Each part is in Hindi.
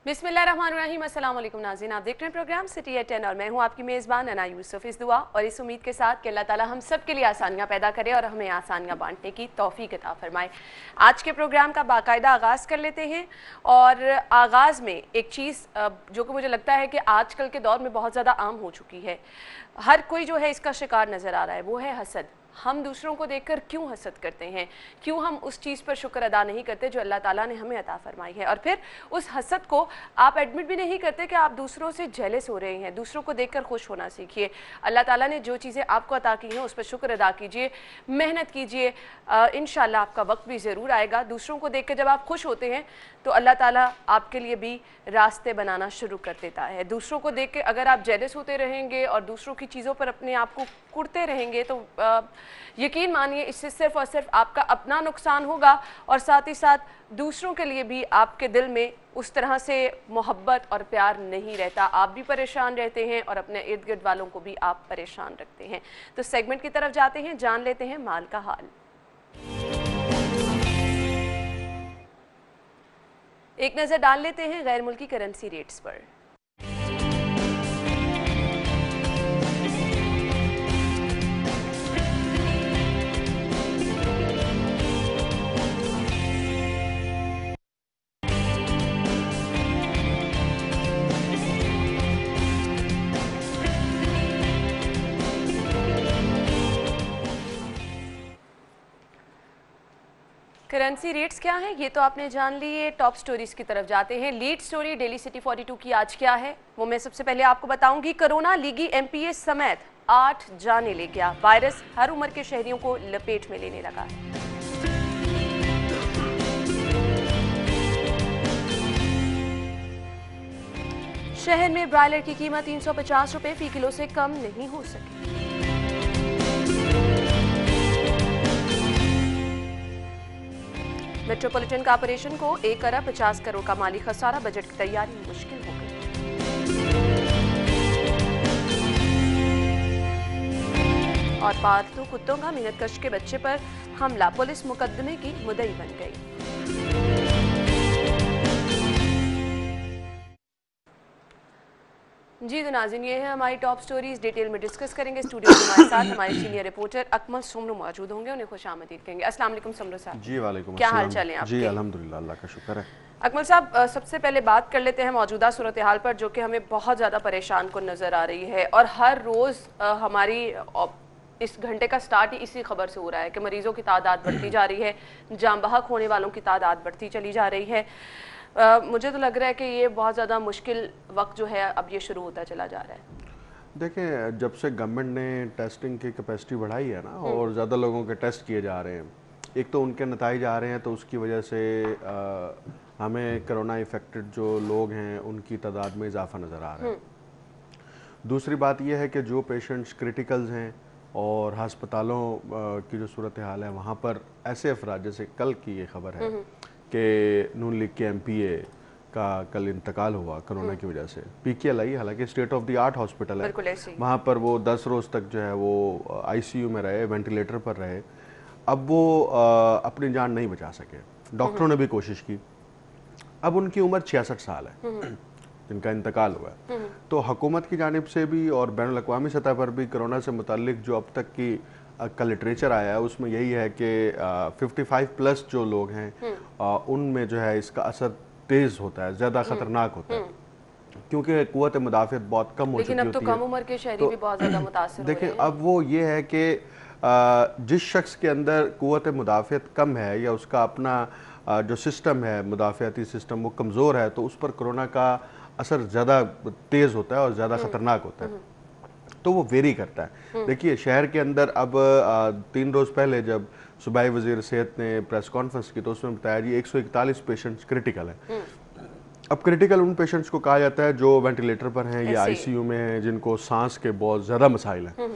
बिस्मिल्लाहिर्रहमानिर्रहीम। अस्सलाम वालेकुम नाज़रीन, आप देख रहे हैं प्रोग्राम सिटी एट 10 और मैं हूं आपकी मेज़बान अना यूसुफ। इस दुआ और इस उम्मीद के साथ कि अल्लाह ताला हम सब के लिए आसानियां पैदा करे और हमें आसानियां बांटने की तौफीक अता फरमाए। आज के प्रोग्राम का बाकायदा आगाज़ कर लेते हैं और आगाज़ में एक चीज़ जो कि मुझे लगता है कि आजकल के दौर में बहुत ज़्यादा आम हो चुकी है, हर कोई जो है इसका शिकार नज़र आ रहा है, वो है हसद। हम दूसरों को देखकर क्यों हसद करते हैं, क्यों हम उस चीज़ पर शुक्र अदा नहीं करते जो अल्लाह ताला ने हमें अता फरमाई है, और फिर उस हसद को आप एडमिट भी नहीं करते कि आप दूसरों से जेलस हो रहे हैं। दूसरों को देखकर खुश होना सीखिए। अल्लाह ताला ने जो चीज़ें आपको अता की हैं उस पर शुक्र अदा कीजिए, मेहनत कीजिए। इंशाल्लाह आपका वक्त भी ज़रूर आएगा। दूसरों को देखकर जब आप खुश होते हैं तो अल्लाह ताला आपके लिए भी रास्ते बनाना शुरू कर देता है। दूसरों को देख के अगर आप जेलस होते रहेंगे और दूसरों की चीज़ों पर अपने आप को कुड़ते रहेंगे तो यकीन मानिए इससे सिर्फ़ और सिर्फ आपका अपना नुकसान होगा और साथ ही साथ दूसरों के लिए भी आपके दिल में उस तरह से मोहब्बत और प्यार नहीं रहता। आप भी परेशान रहते हैं और अपने इर्द गिर्द वालों को भी आप परेशान रखते हैं। तो सेगमेंट की तरफ जाते हैं, जान लेते हैं माल का हाल। एक नज़र डाल लेते हैं गैर मुल्की करेंसी रेट्स पर। करेंसी रेट्स क्या हैं ये तो आपने जान लिए। टॉप स्टोरीज की तरफ जाते हैं। लीड स्टोरी डेली सिटी 42 की आज क्या है वो मैं सबसे पहले आपको बताऊंगी। कोरोना लीगी एमपीए समेत 8 जाने ले गया। वायरस हर उम्र के शहरियों को लपेट में लेने लगा। शहर में ब्रायलर की कीमत 350 रुपए फी किलो से कम नहीं हो सकी। मेट्रोपॉलिटन कॉर्पोरेशन को 1 अरब 50 करोड़ का माली खसारा। बजट की तैयारी मुश्किल हो गई। और पालतू कुत्तों का मिन्नतकश के बच्चे पर हमला, पुलिस मुकदमे की मुद्दई बन गई। जी तो नाज़रीन, ये है हमारी टॉप स्टोरीज, डिटेल में डिस्कस करेंगे। स्टूडियो में हमारे साथ हमारे सीनियर रिपोर्टर अकमल सुमरू मौजूद होंगे, उन्हें खुशामदीद कहेंगे। अस्सलाम वालेकुम सुमरू साहब। जी वालेकुम क्या हाल चाल है आपके? जी अल्हम्दुलिल्लाह, अल्लाह का शुक्र है। अकमल साहब, सबसे पहले बात कर लेते हैं मौजूदा सूरत हाल पर जो कि हमें बहुत ज़्यादा परेशान को नज़र आ रही है और हर रोज़ हमारी इस घंटे का स्टार्ट ही इसी खबर से हो रहा है कि मरीज़ों की तादाद बढ़ती जा रही है, जान बहक होने वालों की तादाद बढ़ती चली जा रही है। मुझे तो लग रहा है कि ये बहुत ज़्यादा मुश्किल वक्त जो है अब ये शुरू होता चला जा रहा है। देखें, जब से गवर्नमेंट ने टेस्टिंग की कैपेसिटी बढ़ाई है ना और ज़्यादा लोगों के टेस्ट किए जा रहे हैं, एक तो उनके नताइज आ रहे हैं तो उसकी वजह से हमें कोरोना इफेक्टेड जो लोग हैं उनकी तादाद में इजाफा नज़र आ रहा है। दूसरी बात यह है कि जो पेशेंट्स क्रिटिकल्स हैं और हस्पतालों की जो सूरत हाल है वहाँ पर ऐसे अफराद, जैसे कल की ये खबर है कि नून लीग के एमपीए का कल इंतकाल हुआ कोरोना की वजह से। पीकेएलआई हालांकि state of the art hospital है, वहाँ पर वो 10 रोज़ तक जो है वो आईसीयू में रहे, वेंटिलेटर पर रहे। अब वो अपनी जान नहीं बचा सके, डॉक्टरों ने भी कोशिश की। अब उनकी उम्र 66 साल है जिनका इंतकाल हुआ है। तो हुकूमत की जानिब से भी और बैनुल अक़वामी सतह पर भी कोरोना से मुताल्लिक जो अब तक की का लिटरेचर आया है उसमें यही है कि 55 प्लस जो लोग हैं उनमें जो है इसका असर तेज़ होता है, ज़्यादा ख़तरनाक होता है क्योंकि क़ुव्वत मुदाफ़ियत बहुत कम हो चुकी होती है। लेकिन अब तो कम उम्र के शहरी भी बहुत ज़्यादा मुतासिर हो रहे हैं। देखिए, अब वो ये है कि जिस शख्स के अंदर क़ुव्वत मुदाफ़ियत कम है या उसका अपना जो सिस्टम है, मुदाफ़ियाती सिस्टम, वो कमज़ोर है तो उस पर कोरोना का असर ज़्यादा तेज़ होता है और ज़्यादा ख़तरनाक होता है, तो वो वेरी करता है। देखिए, शहर के अंदर अब 3 रोज़ पहले जब सूबाई वज़ीर सेहत ने प्रेस कॉन्फ्रेंस की तो उसमें बताया जी 141 पेशेंट्स क्रिटिकल हैं। अब क्रिटिकल उन पेशेंट्स को कहा जाता है जो वेंटिलेटर पर हैं या आईसीयू में हैं, जिनको सांस के बहुत ज़्यादा मसाइल हैं,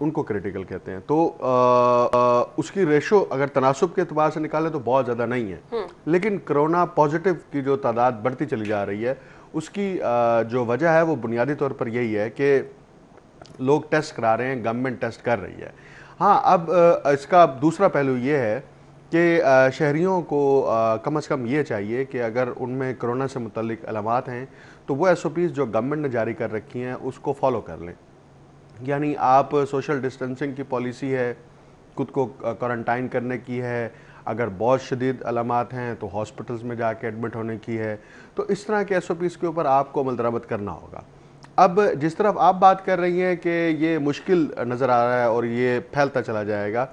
उनको क्रिटिकल कहते हैं। तो उसकी रेशो अगर तनासुब के अतबार से निकालें तो बहुत ज़्यादा नहीं है, लेकिन कोरोना पॉजिटिव की जो तादाद बढ़ती चली जा रही है उसकी जो वजह है वो बुनियादी तौर पर यही है कि लोग टेस्ट करा रहे हैं, गवर्नमेंट टेस्ट कर रही है। हाँ, अब इसका दूसरा पहलू ये है कि शहरियों को कम से कम ये चाहिए कि अगर उनमें कोरोना से मुतल्लिक अलामात हैं तो वो SOPs जो गवर्नमेंट ने जारी कर रखी हैं उसको फॉलो कर लें। यानी आप सोशल डिस्टेंसिंग की पॉलिसी है, खुद को क्वारंटाइन करने की है, अगर बहुत शदीद अलामात हैं तो हॉस्पिटल्स में जाके एडमिट होने की है, तो इस तरह के SOPs के ऊपर आपको अमल दरामद करना होगा। अब जिस तरफ आप बात कर रही हैं कि ये मुश्किल नज़र आ रहा है और ये फैलता चला जाएगा,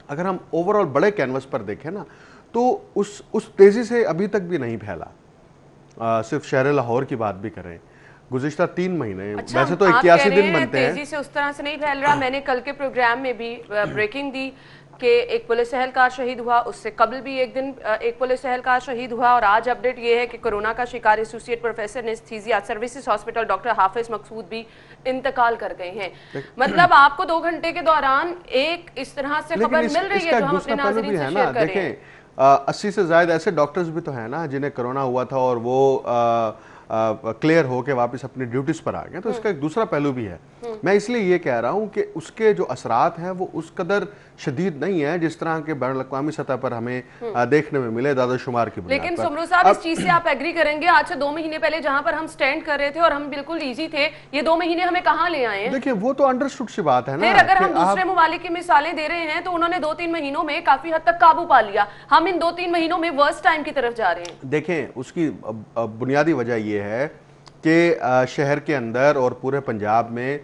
अगर हम ओवरऑल बड़े कैनवस पर देखें ना तो उस तेज़ी से अभी तक भी नहीं फैला। सिर्फ शहर लाहौर की बात भी करें, गुज़िश्ता 3 महीने, अच्छा, वैसे तो 81 दिन बनते हैं, तेजी से उस तरह से नहीं फैल रहा। मैंने कल के प्रोग्राम में भी ब्रेकिंग दी कि एक पुलिस एहलकार शहीद हुआ, उससे कबल भी एक दिन एक पुलिस एहलकार शहीद हुआ, और आज अपडेट ये है कि कोरोना का शिकार associate professor anaesthesia services hospital doctor Hafiz Maqsood भी इंतकाल कर गए हैं। मतलब आपको 2 घंटे के दौरान एक इस तरह से खबर मिल रही है जो हम अपने नाज़रीन से शेयर कर रहे हैं। 80 से ज्यादा ऐसे डॉक्टर्स भी तो हैं ना जिन्हें कोरोना हुआ था और वो क्लियर हो के वापस अपनी ड्यूटीज पर आ गए, तो इसका एक दूसरा पहलू भी है। मैं इसलिए ये कह रहा हूँ कि उसके जो असरात हैं वो उस कदर शदीद नहीं है जिस तरह के बैनुल अक़वामी सतह पर हमें देखने में मिले दादाशुमार की बुनियाद पर। लेकिन सुमरू साहब, इस चीज से आप एग्री करेंगे, आज से 2 महीने पहले जहां पर हम स्टैंड कर रहे थे और हम बिल्कुल इजी थे, ये 2 महीने हमें कहाँ ले आए हैं? देखिए वो तो अंडरस्टूड सी बात है ना। फिर अगर हम दूसरे ममालिक की मिसालें दे रहे हैं तो उन्होंने 2-3 महीनों में काफी हद तक काबू पा लिया, हम इन 2-3 महीनों में वर्स्ट टाइम की तरफ जा रहे हैं। देखें उसकी बुनियादी वजह यह है कि शहर के अंदर और पूरे पंजाब में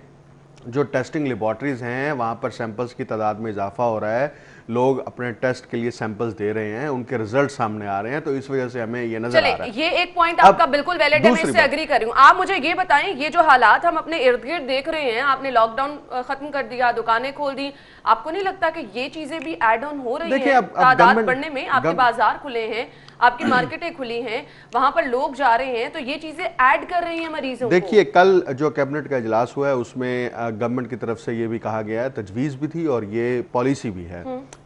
जो टेस्टिंग लेबॉर्ट्रीज हैं वहाँ पर सैंपल्स की तादाद में इजाफा हो रहा है, लोग अपने टेस्ट के लिए सैंपल्स दे रहे हैं, उनके रिजल्ट सामने आ रहे हैं, तो इस वजह से हमें ये नजर आ रहा है। ये एक पॉइंट आपका बिल्कुल वैलिड है, मैं इससे एग्री कर रही हूँ। आप मुझे ये बताएं, ये जो हालात हम अपने इर्द गिर्द देख रहे हैं, आपने लॉकडाउन खत्म कर दिया, दुकानें खोल दी, आपको नहीं लगता कि ये चीजें भी एड ऑन हो रही है तादाद बढ़ने में? आपके बाजार खुले हैं, आपकी मार्केटें खुली हैं, वहां पर लोग जा रहे हैं, तो ये चीजें ऐड कर रही हैं मरीजों को। देखिए कल जो कैबिनेट का इजलास हुआ है उसमें गवर्नमेंट की तरफ से ये भी कहा गया है, तजवीज़ भी थी और ये पॉलिसी भी है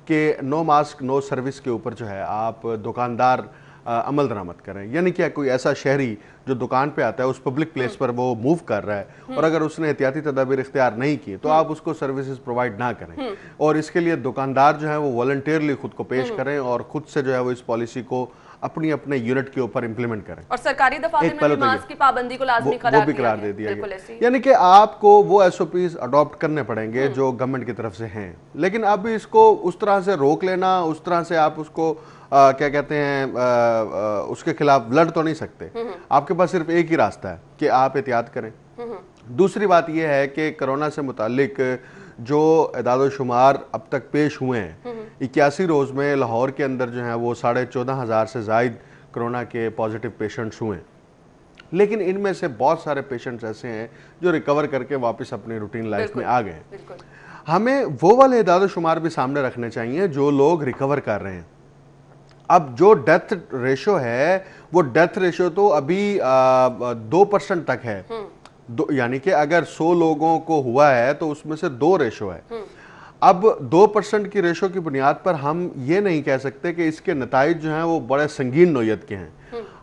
कि नो मास्क नो सर्विस के ऊपर जो है आप दुकानदार अमल दरामद करें। यानी क्या कोई ऐसा शहरी जो दुकान पे आता है उस पब्लिक प्लेस पर वो मूव कर रहा है और अगर उसने एहतियाती तदाबीर इख्तियार नहीं की तो आप उसको सर्विसेज प्रोवाइड ना करें, और इसके लिए दुकानदार जो है वो वॉलंटियरली खुद को पेश करें और खुद से जो है वो इस पॉलिसी को अपनी अपने यूनिट के ऊपर इंप्लीमेंट करें। और सरकारी दफातर में भी मास्क की पाबंदी को लाजमी करार दे दिया गया। यानी कि आपको वो SOPs अडॉप्ट करने पड़ेंगे जो गवर्नमेंट की तरफ से हैं, लेकिन अब इसको उस तरह से रोक लेना, उस तरह से आप उसको क्या कहते हैं उसके खिलाफ लड़ तो नहीं सकते। आपके पास सिर्फ एक ही रास्ता है कि आप एहतियात करें। दूसरी बात यह है कि कोरोना से मुतालिक जो इदाद-ओ-शुमार अब तक पेश हुए हैं, 81 रोज में लाहौर के अंदर जो है वो 14,500 से जायद कोरोना के पॉजिटिव पेशेंट्स हुए, लेकिन इनमें से बहुत सारे पेशेंट्स ऐसे हैं जो रिकवर करके वापस अपनी रूटीन लाइफ में आ गए हैं। हमें वो वाले इदाद-ओ-शुमार भी सामने रखने चाहिए जो लोग रिकवर कर रहे हैं। अब जो डेथ रेशो है वो डेथ रेशो तो अभी 2% तक है, यानी कि अगर 100 लोगों को हुआ है तो उसमें से 2 रेशो है। अब 2% की रेशो की बुनियाद पर हम ये नहीं कह सकते कि इसके नताइज जो हैं वो बड़े संगीन नोयत के हैं।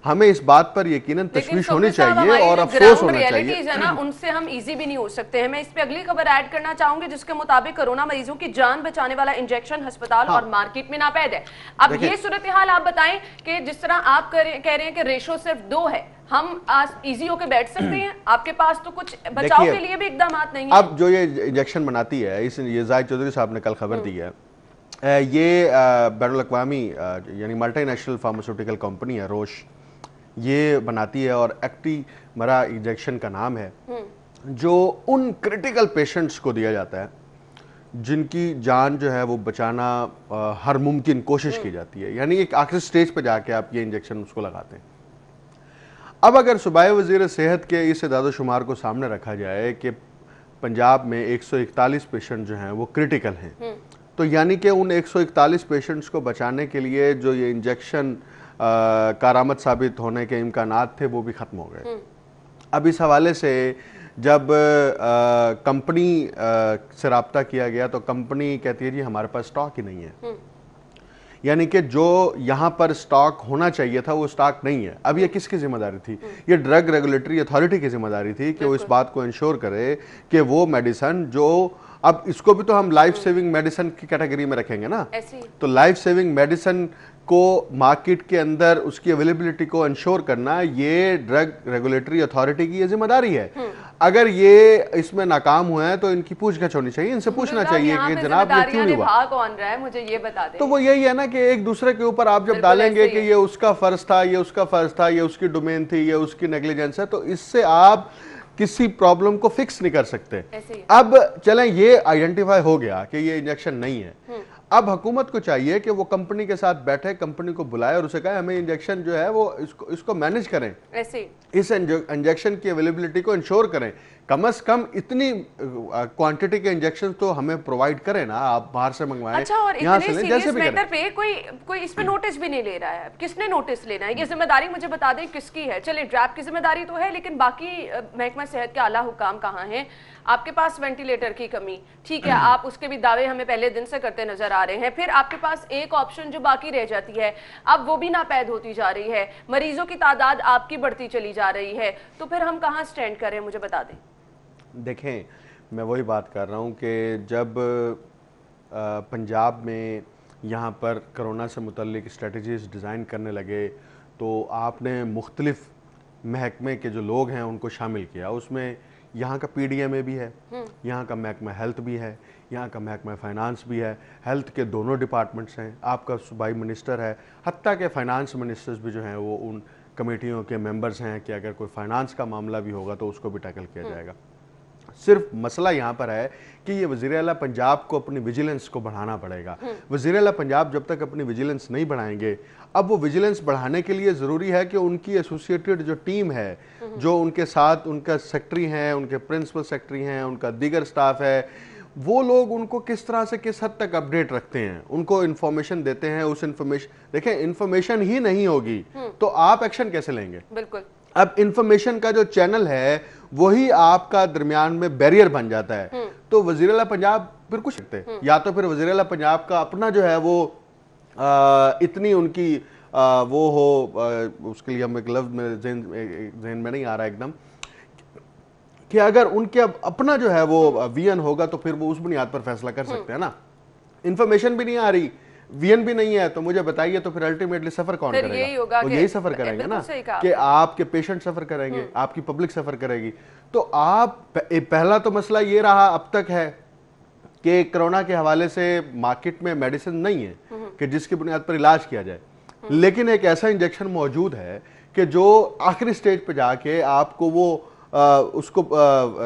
हमें इस बात पर यकीनन तशवीश होनी चाहिए और अफसोस होना चाहिए ना, उनसे हम इजी भी नहीं हो सकते हैं। मैं इस पे अगली खबर ऐड करना चाहूंगी जिसके मुताबिक कोरोना मरीजों की जान बचाने वाला इंजेक्शन अस्पताल और मार्केट में नापैद है। अब ये सूरत हाल आप बताएं कि जिस तरह आप कह रहे हैं कि रेशो सिर्फ 2 है, हम आज इजी होकर बैठ सकते हैं? आपके पास तो कुछ बचाव के लिए भी इकदाम नहीं है। अब जो ये इंजेक्शन बनाती है, ये जाहिद चौधरी साहब ने कल खबर दी है, ये बैनुल अक़वामी यानी मल्टीनेशनल फार्मास्यूटिकल कंपनी है, रोश, ये बनाती है और एक्टिमरा इंजेक्शन का नाम है, जो उन क्रिटिकल पेशेंट्स को दिया जाता है जिनकी जान जो है वो बचाना हर मुमकिन कोशिश की जाती है। यानी एक आखिरी स्टेज पे जाके आप ये इंजेक्शन उसको लगाते हैं। अब अगर सूबाई वज़ीर सेहत के इस इदाद-ओ-शुमार को सामने रखा जाए कि पंजाब में 141 पेशेंट जो हैं वो क्रिटिकल हैं, तो यानी कि उन 141 पेशेंट्स को बचाने के लिए जो ये इंजेक्शन कारामद साबित होने के इम्कानात थे वो भी ख़त्म हो गए। अब इस हवाले से जब कंपनी से रब्ता किया गया तो कंपनी कहती है जी हमारे पास स्टॉक ही नहीं है, यानी कि जो यहाँ पर स्टॉक होना चाहिए था वो स्टॉक नहीं है। अब ये किसकी जिम्मेदारी थी? ये ड्रग रेगुलेटरी अथॉरिटी की जिम्मेदारी थी कि वो इस बात को इंश्योर करे कि वो मेडिसिन जो अब इसको भी तो हम लाइफ सेविंग मेडिसिन की कैटेगरी में रखेंगे ना। ऐसी तो लाइफ सेविंग मेडिसिन को मार्केट के अंदर उसकी अवेलेबिलिटी को इंश्योर करना, ये ड्रग रेगुलेटरी अथॉरिटी की ये जिम्मेदारी है। अगर ये इसमें नाकाम हुए हैं तो इनकी पूछताछ होनी चाहिए, इनसे पूछना चाहिए कि जनाब ये क्यों नहीं हुआ। कौन रहा है मुझे ये बता दें। तो वो यही है ना कि एक दूसरे के ऊपर आप जब डालेंगे कि ये उसका फर्ज था, ये उसका फर्ज था, ये उसकी डोमेन थी, ये उसकी नेग्लिजेंस है, तो इससे आप किसी प्रॉब्लम को फिक्स नहीं कर सकते। अब चलें, ये आइडेंटिफाई हो गया कि ये इंजेक्शन नहीं है। अब हुकूमत को चाहिए कि वो कंपनी के साथ बैठे, कंपनी को बुलाए और उसे कहे हमें इंजेक्शन जो है वो इसको मैनेज करें, इस इंजेक्शन की अवेलेबिलिटी को इंश्योर करें। कम से कम इतनी क्वांटिटी के इंजेक्शन तो हमें प्रोवाइड करें ना, आप बाहर से मंगवाएं। अच्छा, और इतने सीरियस मैटर पे कोई इस पे नोटिस भी नहीं ले रहा है। किसने नोटिस लेना है? ये जिम्मेदारी मुझे बता दें किसकी है। चलिए ड्रैप की जिम्मेदारी तो है, लेकिन बाकी महकमा सेहत के आला हुकाम कहाँ हैं? आपके पास वेंटिलेटर की कमी, ठीक है, आप उसके भी दावे हमें पहले दिन से करते नजर आ रहे हैं। फिर आपके पास एक ऑप्शन जो बाकी रह जाती है, अब वो भी नापैद होती जा रही है, मरीजों की तादाद आपकी बढ़ती चली जा रही है, तो फिर हम कहाँ स्टैंड करें, मुझे बता दें। देखें, मैं वही बात कर रहा हूँ कि जब पंजाब में यहाँ पर कोरोना से मुतल्लिक स्ट्रेटजीज डिज़ाइन करने लगे तो आपने मुख्तलिफ महकमे के जो लोग हैं उनको शामिल किया। उसमें यहाँ का PDMA भी है, यहाँ का महकमा हेल्थ भी है, यहाँ का महकमा फाइनेंस भी है, हेल्थ के दोनों डिपार्टमेंट्स हैं, आपका सूबाई मिनिस्टर है, हत्ता के फाइनेंस मिनिस्टर्स भी जो हैं वो उन कमेटियों के मेंबर्स हैं कि अगर कोई फाइनेंस का मामला भी होगा तो उसको भी टैकल किया जाएगा। सिर्फ मसला यहाँ पर है कि ये वज़ीर आला पंजाब को अपनी विजिलेंस को बढ़ाना पड़ेगा। वज़ीर आला पंजाब जब तक अपनी विजिलेंस नहीं बढ़ाएंगे, अब वो विजिलेंस बढ़ाने के लिए ज़रूरी है कि उनकी एसोसिएटेड जो टीम है, जो उनके साथ उनका सेक्रेटरी हैं, उनके प्रिंसिपल सेक्रेटरी हैं, उनका दीगर स्टाफ है, वो लोग उनको किस तरह से किस हद तक अपडेट रखते हैं, उनको इन्फॉर्मेशन देते हैं। उस इन्फॉर्मेशन, देखें, इन्फॉर्मेशन ही नहीं होगी तो आप एक्शन कैसे लेंगे? बिल्कुल। अब इंफॉर्मेशन का जो चैनल है वही आपका दरमियान में बैरियर बन जाता है। तो वज़ीर आला पंजाब फिर कुछ सकते, या तो फिर वज़ीर आला पंजाब का अपना जो है वो इतनी उनकी वो हो, उसके लिए हम एक लफ्ज़ में ज़हन में नहीं आ रहा एकदम, कि अगर उनके अपना जो है वो विजन होगा तो फिर वो उस बुनियाद पर फैसला कर सकते हैं ना। इंफॉर्मेशन भी नहीं आ रही, विजन भी नहीं है, तो मुझे बताइए तो फिर अल्टीमेटली सफर कौन करेगा? वो यही सफर करेंगे ना कि आपके पेशेंट सफर करेंगे, आपकी पब्लिक सफर करेगी। तो आप पहला तो मसला ये रहा अब तक है कि कोरोना के हवाले से मार्केट में मेडिसिन नहीं है कि जिसकी बुनियाद पर इलाज किया जाए, लेकिन एक ऐसा इंजेक्शन मौजूद है कि जो आखिरी स्टेज पे जाके आपको वो उसको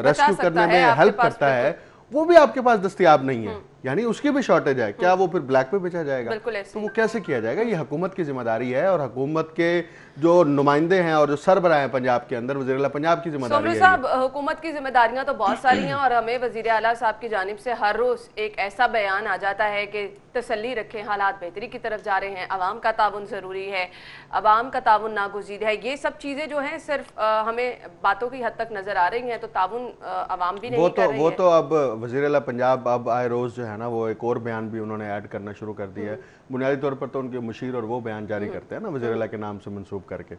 रेस्क्यू करने में हेल्प करता है, वो भी आपके पास दस्तयाब नहीं है, यानी उसकी भी शॉर्टेज है। क्या वो फिर ब्लैक पे बेचा जाएगा? तो वो कैसे किया जाएगा? ये हुकूमत की जिम्मेदारी है, और हुकूमत के जो नुमाइंदे हैं और जो सरबराह हैं पंजाब के अंदर, वज़ीर आला पंजाब की जिम्मेदारी है। साहब, हुकूमत की जिम्मेदारियां तो बहुत सारी हैं और हमें वज़ीर आला साहब की जानिब से हर रोज एक ऐसा बयान आ जाता है कि तसल्ली रखें, हालात बेहतरी की तरफ जा रहे हैं, अवाम का ताउन ज़रूरी है, अवाम का ताउन नागुज़ीर है। ये सब चीज़ें जो हैं सिर्फ हमें बातों की हद तक नज़र आ रही हैं, तो ताउन अवाम भी नहीं कर रही है। वो तो अब वज़ीर आला पंजाब अब आए रोज़ जो है ना वो एक और बयान भी उन्होंने ऐड करना शुरू कर दिया है। बुनियादी तौर पर तो उनके मुशीर और वो बयान जारी करते हैं ना वज़ीर आला के नाम से मंसूब करके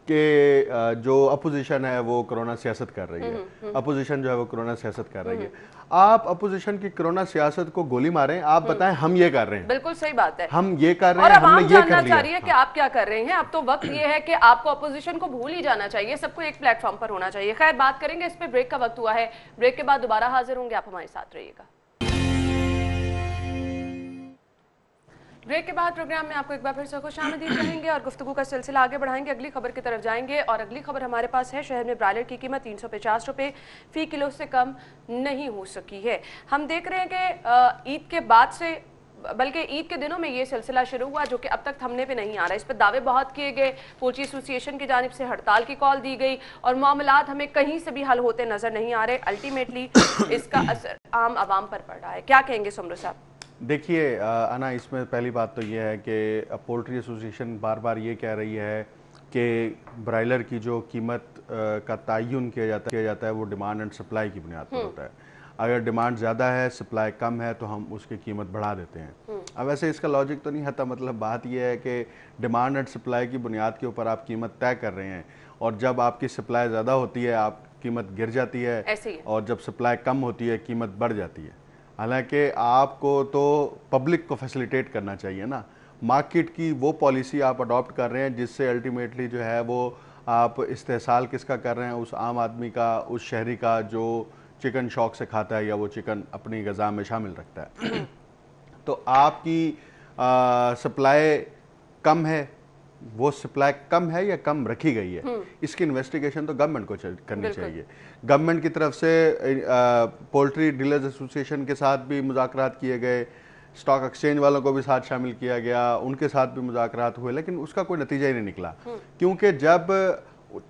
कि जो अपोजिशन है वो कोरोना सियासत कर रही है, अपोजिशन जो है वो कोरोना सियासत कर रही है। आप अपोजिशन की कोरोना सियासत को गोली मारें, आप बताएं हम ये कर रहे हैं। बिल्कुल सही बात है, हम ये कर रहे हैं, हमने ये कर लिया। चाहिए कि आप क्या कर रहे हैं। अब तो वक्त ये है कि आपको अपोजिशन को भूल ही जाना चाहिए, सबको एक प्लेटफॉर्म पर होना चाहिए। खैर, बात करेंगे इस पे, ब्रेक का वक्त हुआ है, ब्रेक के बाद दोबारा हाजिर होंगे, आप हमारे साथ रहिएगा। ब्रेक के बाद प्रोग्राम में आपको एक बार फिर से खुशामदीद कहेंगे और गुफ्तगू का सिलसिला आगे बढ़ाएंगे। अगली खबर की तरफ जाएंगे और अगली खबर हमारे पास है, शहर में ब्रायलर की कीमत 350 रुपये फी किलो से कम नहीं हो सकी है। हम देख रहे हैं कि ईद के बाद से, बल्कि ईद के दिनों में ये सिलसिला शुरू हुआ जो कि अब तक थमने पे नहीं आ रहा है। इस पर दावे बहुत किए गए, पोल्ट्री एसोसिएशन की जानिब से हड़ताल की कॉल दी गई और मामलात हमें कहीं से भी हल होते नजर नहीं आ रहे। अल्टीमेटली इसका असर आम आवाम पर पड़ रहा है। क्या कहेंगे सुमरो साहब? देखिए अना, इसमें पहली बात तो ये है कि पोल्ट्री एसोसिएशन बार बार ये कह रही है कि ब्रायलर की जो कीमत का तयन किया जाता है वो डिमांड एंड सप्लाई की बुनियाद पर होता है। अगर डिमांड ज़्यादा है, सप्लाई कम है, तो हम उसकी कीमत बढ़ा देते हैं। अब वैसे इसका लॉजिक तो नहीं आता, मतलब बात यह है कि डिमांड एंड सप्लाई की बुनियाद के ऊपर आप कीमत तय कर रहे हैं, और जब आपकी सप्लाई ज़्यादा होती है आप कीमत गिर जाती है, और जब सप्लाई कम होती है कीमत बढ़ जाती है। हालांकि आपको तो पब्लिक को फैसिलिटेट करना चाहिए ना। मार्केट की वो पॉलिसी आप अडॉप्ट कर रहे हैं जिससे अल्टीमेटली जो है वो आप इस्तेहसाल किसका कर रहे हैं, उस आम आदमी का, उस शहरी का जो चिकन शौक से खाता है या वो चिकन अपनी ग़िज़ा में शामिल रखता है। तो आपकी सप्लाई कम है, वो सप्लाई कम है या कम रखी गई है, इसकी इन्वेस्टिगेशन तो गवर्नमेंट को करनी चाहिए। गवर्नमेंट की तरफ से पोल्ट्री डीलर्स एसोसिएशन के साथ भी मुज़ाकरात किए गए, स्टॉक एक्सचेंज वालों को भी साथ शामिल किया गया, उनके साथ भी मुज़ाकरात हुए, लेकिन उसका कोई नतीजा ही नहीं निकला। क्योंकि जब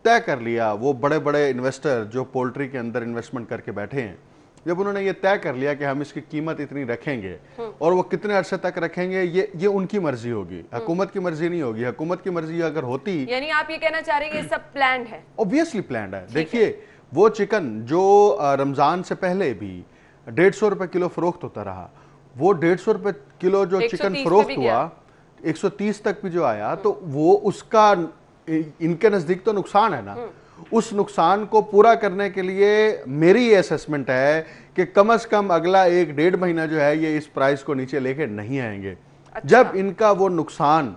तय कर लिया वो बड़े बड़े इन्वेस्टर जो पोल्ट्री के अंदर इन्वेस्टमेंट करके बैठे हैं, जब उन्होंने ये तय कर लिया कि हम इसकी कीमत इतनी रखेंगे और वो कितने अरसे तक रखेंगे, ये उनकी मर्जी होगी, हुकूमत की मर्जी नहीं होगी। हुकूमत की मर्जी अगर होती, यानी आप ये कहना चाह रहे हैं कि सब प्लान्ड है? ऑब्वियसली प्लान्ड है। देखिए वो चिकन जो रमजान से पहले भी 150 रुपए किलो फरोख्त होता रहा, वो 150 रुपए किलो जो चिकन फरोख्त हुआ 130 तक भी जो आया, तो वो उसका इनके नजदीक तो नुकसान है ना। उस नुकसान को पूरा करने के लिए मेरी ये असेसमेंट है कि कम से कम अगला 1-1.5 महीना जो है ये इस प्राइस को नीचे लेके नहीं आएंगे। अच्छा। जब इनका वो नुकसान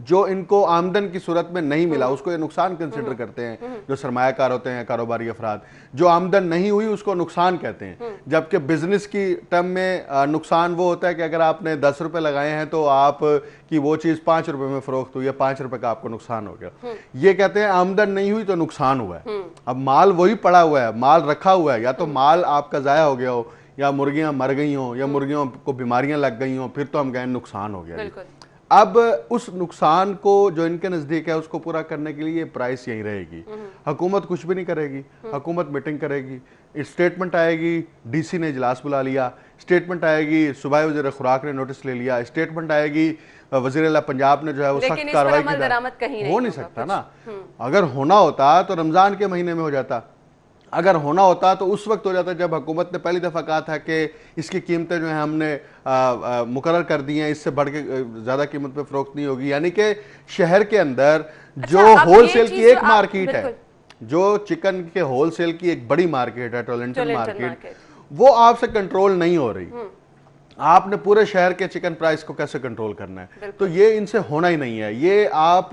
जो इनको आमदन की सूरत में नहीं मिला उसको ये नुकसान कंसिडर करते हैं, जो सरमायाकार होते हैं, कारोबारी अफराद, जो आमदन नहीं हुई उसको नुकसान कहते हैं। जबकि बिजनेस की टर्म में नुकसान वो होता है कि अगर आपने 10 रुपए लगाए हैं तो आप की वो चीज 5 रुपए में फरोख्त हुई है, 5 रुपए का आपको नुकसान हो गया। ये कहते हैं आमदन नहीं हुई तो नुकसान हुआ है। अब माल वही पड़ा हुआ है, माल रखा हुआ है, या तो माल आपका जाया हो गया हो, या मुर्गियां मर गई हो, या मुर्गियों को बीमारियां लग गई हो, फिर तो हम कहें नुकसान हो गया। अब उस नुकसान को जो इनके नजदीक है उसको पूरा करने के लिए प्राइस यही रहेगी। हुकूमत कुछ भी नहीं करेगी, हुकूमत मीटिंग करेगी, स्टेटमेंट आएगी, डीसी ने इजलास बुला लिया, स्टेटमेंट आएगी, सूबाई वज़ीर खुराक ने नोटिस ले लिया, स्टेटमेंट आएगी, वज़ीर आला पंजाब ने जो है वो सख्त कार्रवाई की। हो नहीं सकता ना। अगर होना होता तो रमजान के महीने में हो जाता, अगर होना होता तो उस वक्त हो जाता जब हुकूमत ने पहली दफ़ा कहा था कि इसकी कीमतें जो है हमने मुकर्रर कर दी हैं, इससे बढ़ के ज़्यादा कीमत पे फरोख्त नहीं होगी। यानी कि शहर के अंदर जो होलसेल की एक मार्केट है, जो चिकन के होलसेल की एक बड़ी मार्केट है, टोलेंटन मार्केट, वो आपसे कंट्रोल नहीं हो रही। आपने पूरे शहर के चिकन प्राइस को कैसे कंट्रोल करना है? तो ये इनसे होना ही नहीं है। ये आप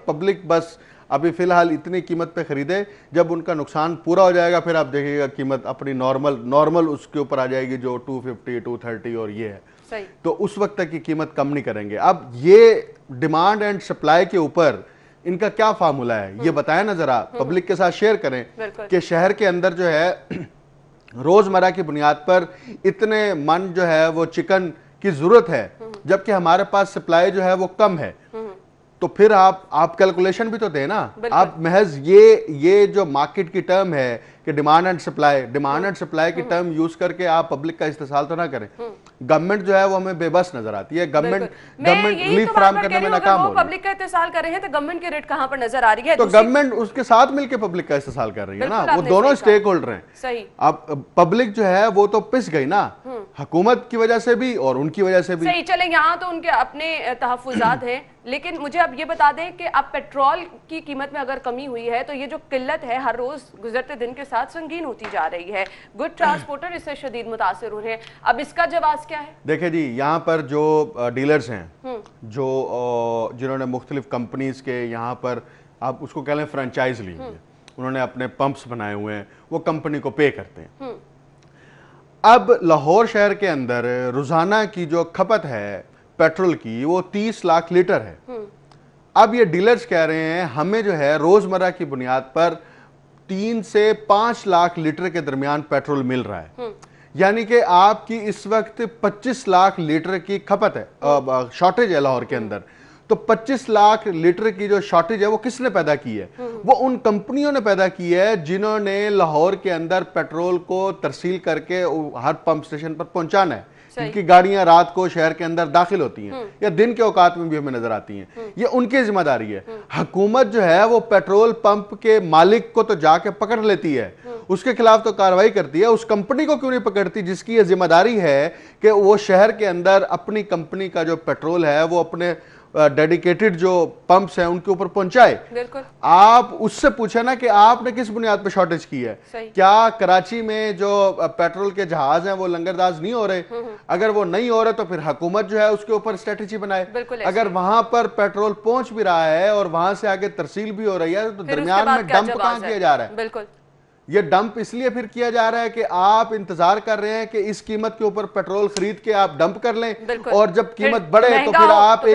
पब्लिक बस अभी फिलहाल इतनी कीमत पे खरीदे, जब उनका नुकसान पूरा हो जाएगा फिर आप देखिएगा कीमत अपनी नॉर्मल उसके ऊपर आ जाएगी जो 250, 230 और ये है सही। तो उस वक्त तक की कीमत कम नहीं करेंगे। अब ये डिमांड एंड सप्लाई के ऊपर इनका क्या फार्मूला है ये बताएं ना जरा, पब्लिक के साथ शेयर करें कि शहर के अंदर जो है रोजमर्रा की बुनियाद पर इतने मन जो है वो चिकन की जरूरत है, जबकि हमारे पास सप्लाई जो है वो कम है। तो फिर आप कैलकुलेशन भी तो दें ना। आप महज ये जो मार्केट की टर्म है कि डिमांड एंड सप्लाई की टर्म यूज करके आप पब्लिक का इस्तेसाल तो ना करें। गवर्नमेंट जो है वो हमें बेबस नजर आती है। गवर्नमेंट रिलीफ फराहम करने में नाकाम हो रही है। पब्लिक का इस्तेसाल कर रहे हैं तो गवर्नमेंट की रेट कहां पर नजर आ रही है? तो गवर्नमेंट उसके साथ मिलकर पब्लिक का इस्तेसाल कर रही है ना, वो दोनों स्टेक होल्डर हैं। सही। अब पब्लिक जो है वो तो पिस गई ना, हुकूमत की वजह से भी और उनकी वजह से भी। सही, चले यहाँ तो उनके अपने तहफ्फुज़ात हैं, लेकिन मुझे अब ये बता दें कि अब पेट्रोल की कीमत में अगर कमी हुई है तो ये जो किल्लत है हर रोज गुजरते दिन के साथ संगीन होती जा रही है। गुड ट्रांसपोर्टर इससे शदीद मुतासिर हो रहे हैं। अब इसका जवाब क्या है? देखिए जी, यहाँ पर जो डीलर्स हैं, जो जिन्होंने मुख्तलिफ कंपनीज के यहाँ पर आप उसको कह लें फ्रेंचाइज ली है, उन्होंने अपने पंप्स बनाए हुए हैं, वो कंपनी को पे करते हैं। अब लाहौर शहर के अंदर रोजाना की जो खपत है पेट्रोल की वो 30 लाख लीटर है। अब ये डीलर्स कह रहे हैं हमें जो है रोजमर्रा की बुनियाद पर 3 से 5 लाख लीटर के दरमियान पेट्रोल मिल रहा है। यानी कि आपकी इस वक्त 25 लाख लीटर की खपत है, शॉर्टेज है लाहौर के अंदर। तो 25 लाख लीटर की जो शॉर्टेज है वो किसने पैदा की है? वो उन कंपनियों ने पैदा की है जिन्होंने लाहौर के अंदर पेट्रोल को तरसील करके हर पंप स्टेशन पर पहुंचाना है। इनकी गाड़ियां रात को शहर के अंदर दाखिल होती हैं या दिन के औकात में भी हमें नजर आती हैं। ये उनकी जिम्मेदारी है। हुकूमत जो है वो पेट्रोल पंप के मालिक को तो जाके पकड़ लेती है, उसके खिलाफ तो कार्रवाई करती है। उस कंपनी को क्यों नहीं पकड़ती जिसकी ये जिम्मेदारी है कि वो शहर के अंदर अपनी कंपनी का जो पेट्रोल है वो अपने डेडिकेटेड जो पंप्स हैं उनके ऊपर पहुंचाए। बिल्कुल। आप उससे पूछे ना कि आपने किस बुनियाद पे शॉर्टेज की है। क्या कराची में जो पेट्रोल के जहाज हैं वो लंगरदाज नहीं हो रहे? अगर वो नहीं हो रहे तो फिर हुकूमत जो है उसके ऊपर स्ट्रेटेजी बनाए। अगर वहां पर पेट्रोल पहुंच भी रहा है और वहां से आगे तरसील भी हो रही है तो दरमियान में डंप कहां किया जा रहा है? बिल्कुल। ये डंप इसलिए फिर किया जा रहा है कि आप इंतजार कर रहे हैं कि इस कीमत के ऊपर पेट्रोल खरीद के आप डंप कर लें और जब कीमत बढ़े तो फिर आप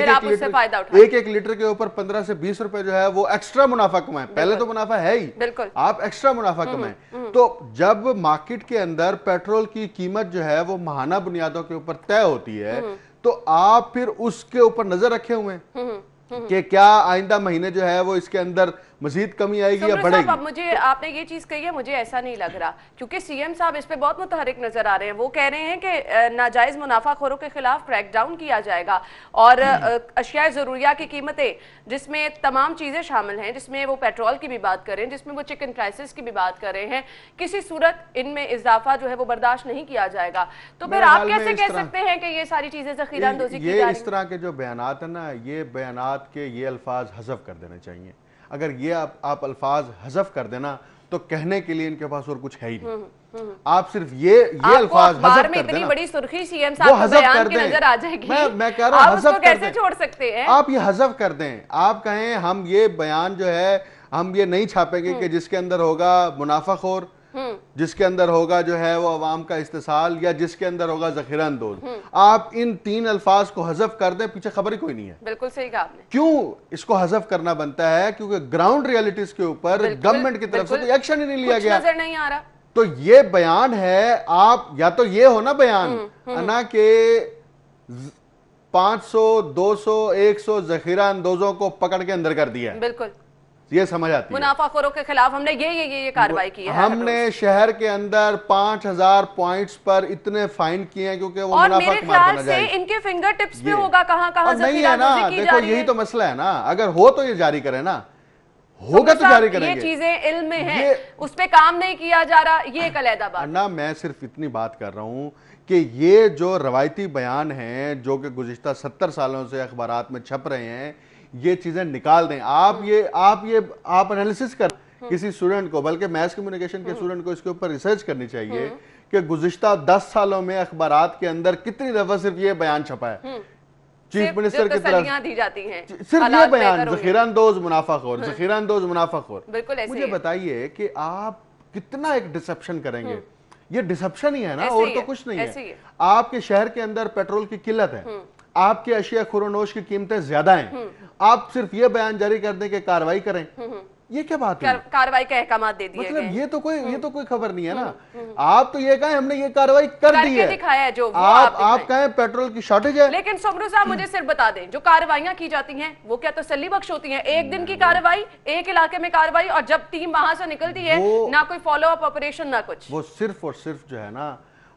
एक एक लीटर के ऊपर 15 से 20 रुपए जो है वो एक्स्ट्रा मुनाफा कमाएं। पहले तो मुनाफा है ही, आप एक्स्ट्रा मुनाफा कमाएं। तो जब मार्केट के अंदर पेट्रोल की कीमत जो है वो माहाना बुनियादों के ऊपर तय होती है तो आप फिर उसके ऊपर नजर रखे हुए हैं कि क्या आइंदा महीने जो है वो इसके अंदर मजीद कमी आएगी या बढ़ेगी। अब मुझे आपने ये चीज कही है, मुझे ऐसा नहीं लग रहा, क्योंकि सीएम साहब इस पे बहुत मुतहरिक नजर आ रहे हैं। वो कह रहे हैं कि नाजायज मुनाफाखोरों के खिलाफ क्रैकडाउन किया जाएगा और अशिया जरूरिया की कीमतें जिसमें तमाम चीजें शामिल हैं, जिसमें वो पेट्रोल की भी बात कर रहे हैं, जिसमें वो चिकन प्राइसेस की भी बात कर रहे हैं, किसी सूरत इनमें इजाफा जो है वो बर्दाश्त नहीं किया जाएगा। तो फिर आप कैसे कह सकते हैं कि ये सारी चीजें जखीरा अंदोजी की जा रही हैं? इस तरह के जो बयानात है ना, ये बयानात के ये अल्फाज हज़फ कर देने चाहिए। अगर ये आप अल्फाज हज़फ कर देना तो कहने के लिए इनके पास और कुछ है ही नहीं। आप सिर्फ ये अल्फाज हज़फ कर देना, बड़ी सुर्खी सीएम साहब के बयान की नजर आ जाएगी। मैं कह रहा हूं हज़फ कैसे छोड़ सकते हैं आप? ये हज़फ कर दें। आप कहें हम ये बयान जो है हम ये नहीं छापेंगे कि जिसके अंदर होगा मुनाफाखोर, जिसके अंदर होगा जो है वो अवाम का इस्तेसाल, या जिसके अंदर होगा जखीरा अंदोज। आप इन 3 अल्फाज को हज़फ कर दें, पीछे खबर ही कोई नहीं है। बिल्कुल सही कहा आपने। क्यों इसको हज़फ करना बनता है? क्योंकि ग्राउंड रियलिटीज के ऊपर गवर्नमेंट की तरफ से कोई एक्शन ही नहीं लिया गया, नजर नहीं आ रहा। तो ये बयान है, आप या तो ये हो ना बयान ना कि 500 200 100 जखीरा अंदोजों को पकड़ के अंदर कर दिया है। बिल्कुल ये समझ आती है। मुनाफाखोरों के खिलाफ हमने ये कार्रवाई की है। हमने शहर के अंदर 5000 पॉइंट्स पर इतने फाइन किए हैं क्योंकि वो मुनाफा कमाना चाहिए। इनके फिंगर टिप्स पे होगा कहां नहीं है ना। देखो यही तो मसला है ना, अगर हो तो ये जारी करें ना, होगा तो जारी करेंगे। ये चीजें इल्म में है, उस पे काम नहीं किया जा रहा, ये एक अलग बात ना। मैं सिर्फ इतनी बात कर रहा हूं कि ये जो रवायती बयान हैं जो कि गुज़िश्ता 70 सालों से अखबारात में छप रहे हैं, ये चीजें निकाल दें। आप एनालिसिस कर किसी स्टूडेंट को, बल्कि मैथ कम्युनिकेशन के स्टूडेंट को इसके ऊपर रिसर्च करनी चाहिए कि गुज़िश्ता 10 सालों में अखबारात के अंदर कितनी दफा सिर्फ ये बयान छपा है चीफ मिनिस्टर की तरफ दी जाती हैं। सिर्फ ये बयान जखीरा अंदोज मुनाफाखोर, जखीरा अंदोज मुनाफाखोर। मुझे बताइए कि आप कितना एक डिसेप्शन करेंगे? ये डिसेप्शन ही है ना, और तो कुछ नहीं है। आपके शहर के अंदर पेट्रोल की किल्लत है, आपके अशिया खुरोनोश की कीमतें ज्यादा हैं, आप सिर्फ ये बयान जारी कर दें कि कार्रवाई करें, ये क्या बात है? कार्रवाई के अहकाम दे दिए मतलब ये तो कोई खबर नहीं है ना। आप तो ये कहें हमने ये कार्रवाई कर दी है, दिखाया है जो आप कहें पेट्रोल की शॉर्टेज है। लेकिन सुमरू साहब मुझे सिर्फ बता दें, जो कार्रवाइयां की जाती हैं वो क्या तसल्ली बख्श होती हैं? एक दिन की कार्रवाई, एक इलाके में कार्रवाई, और जब टीम वहां से निकलती है ना कोई फॉलो अप ऑपरेशन ना कुछ। वो सिर्फ और सिर्फ जो है ना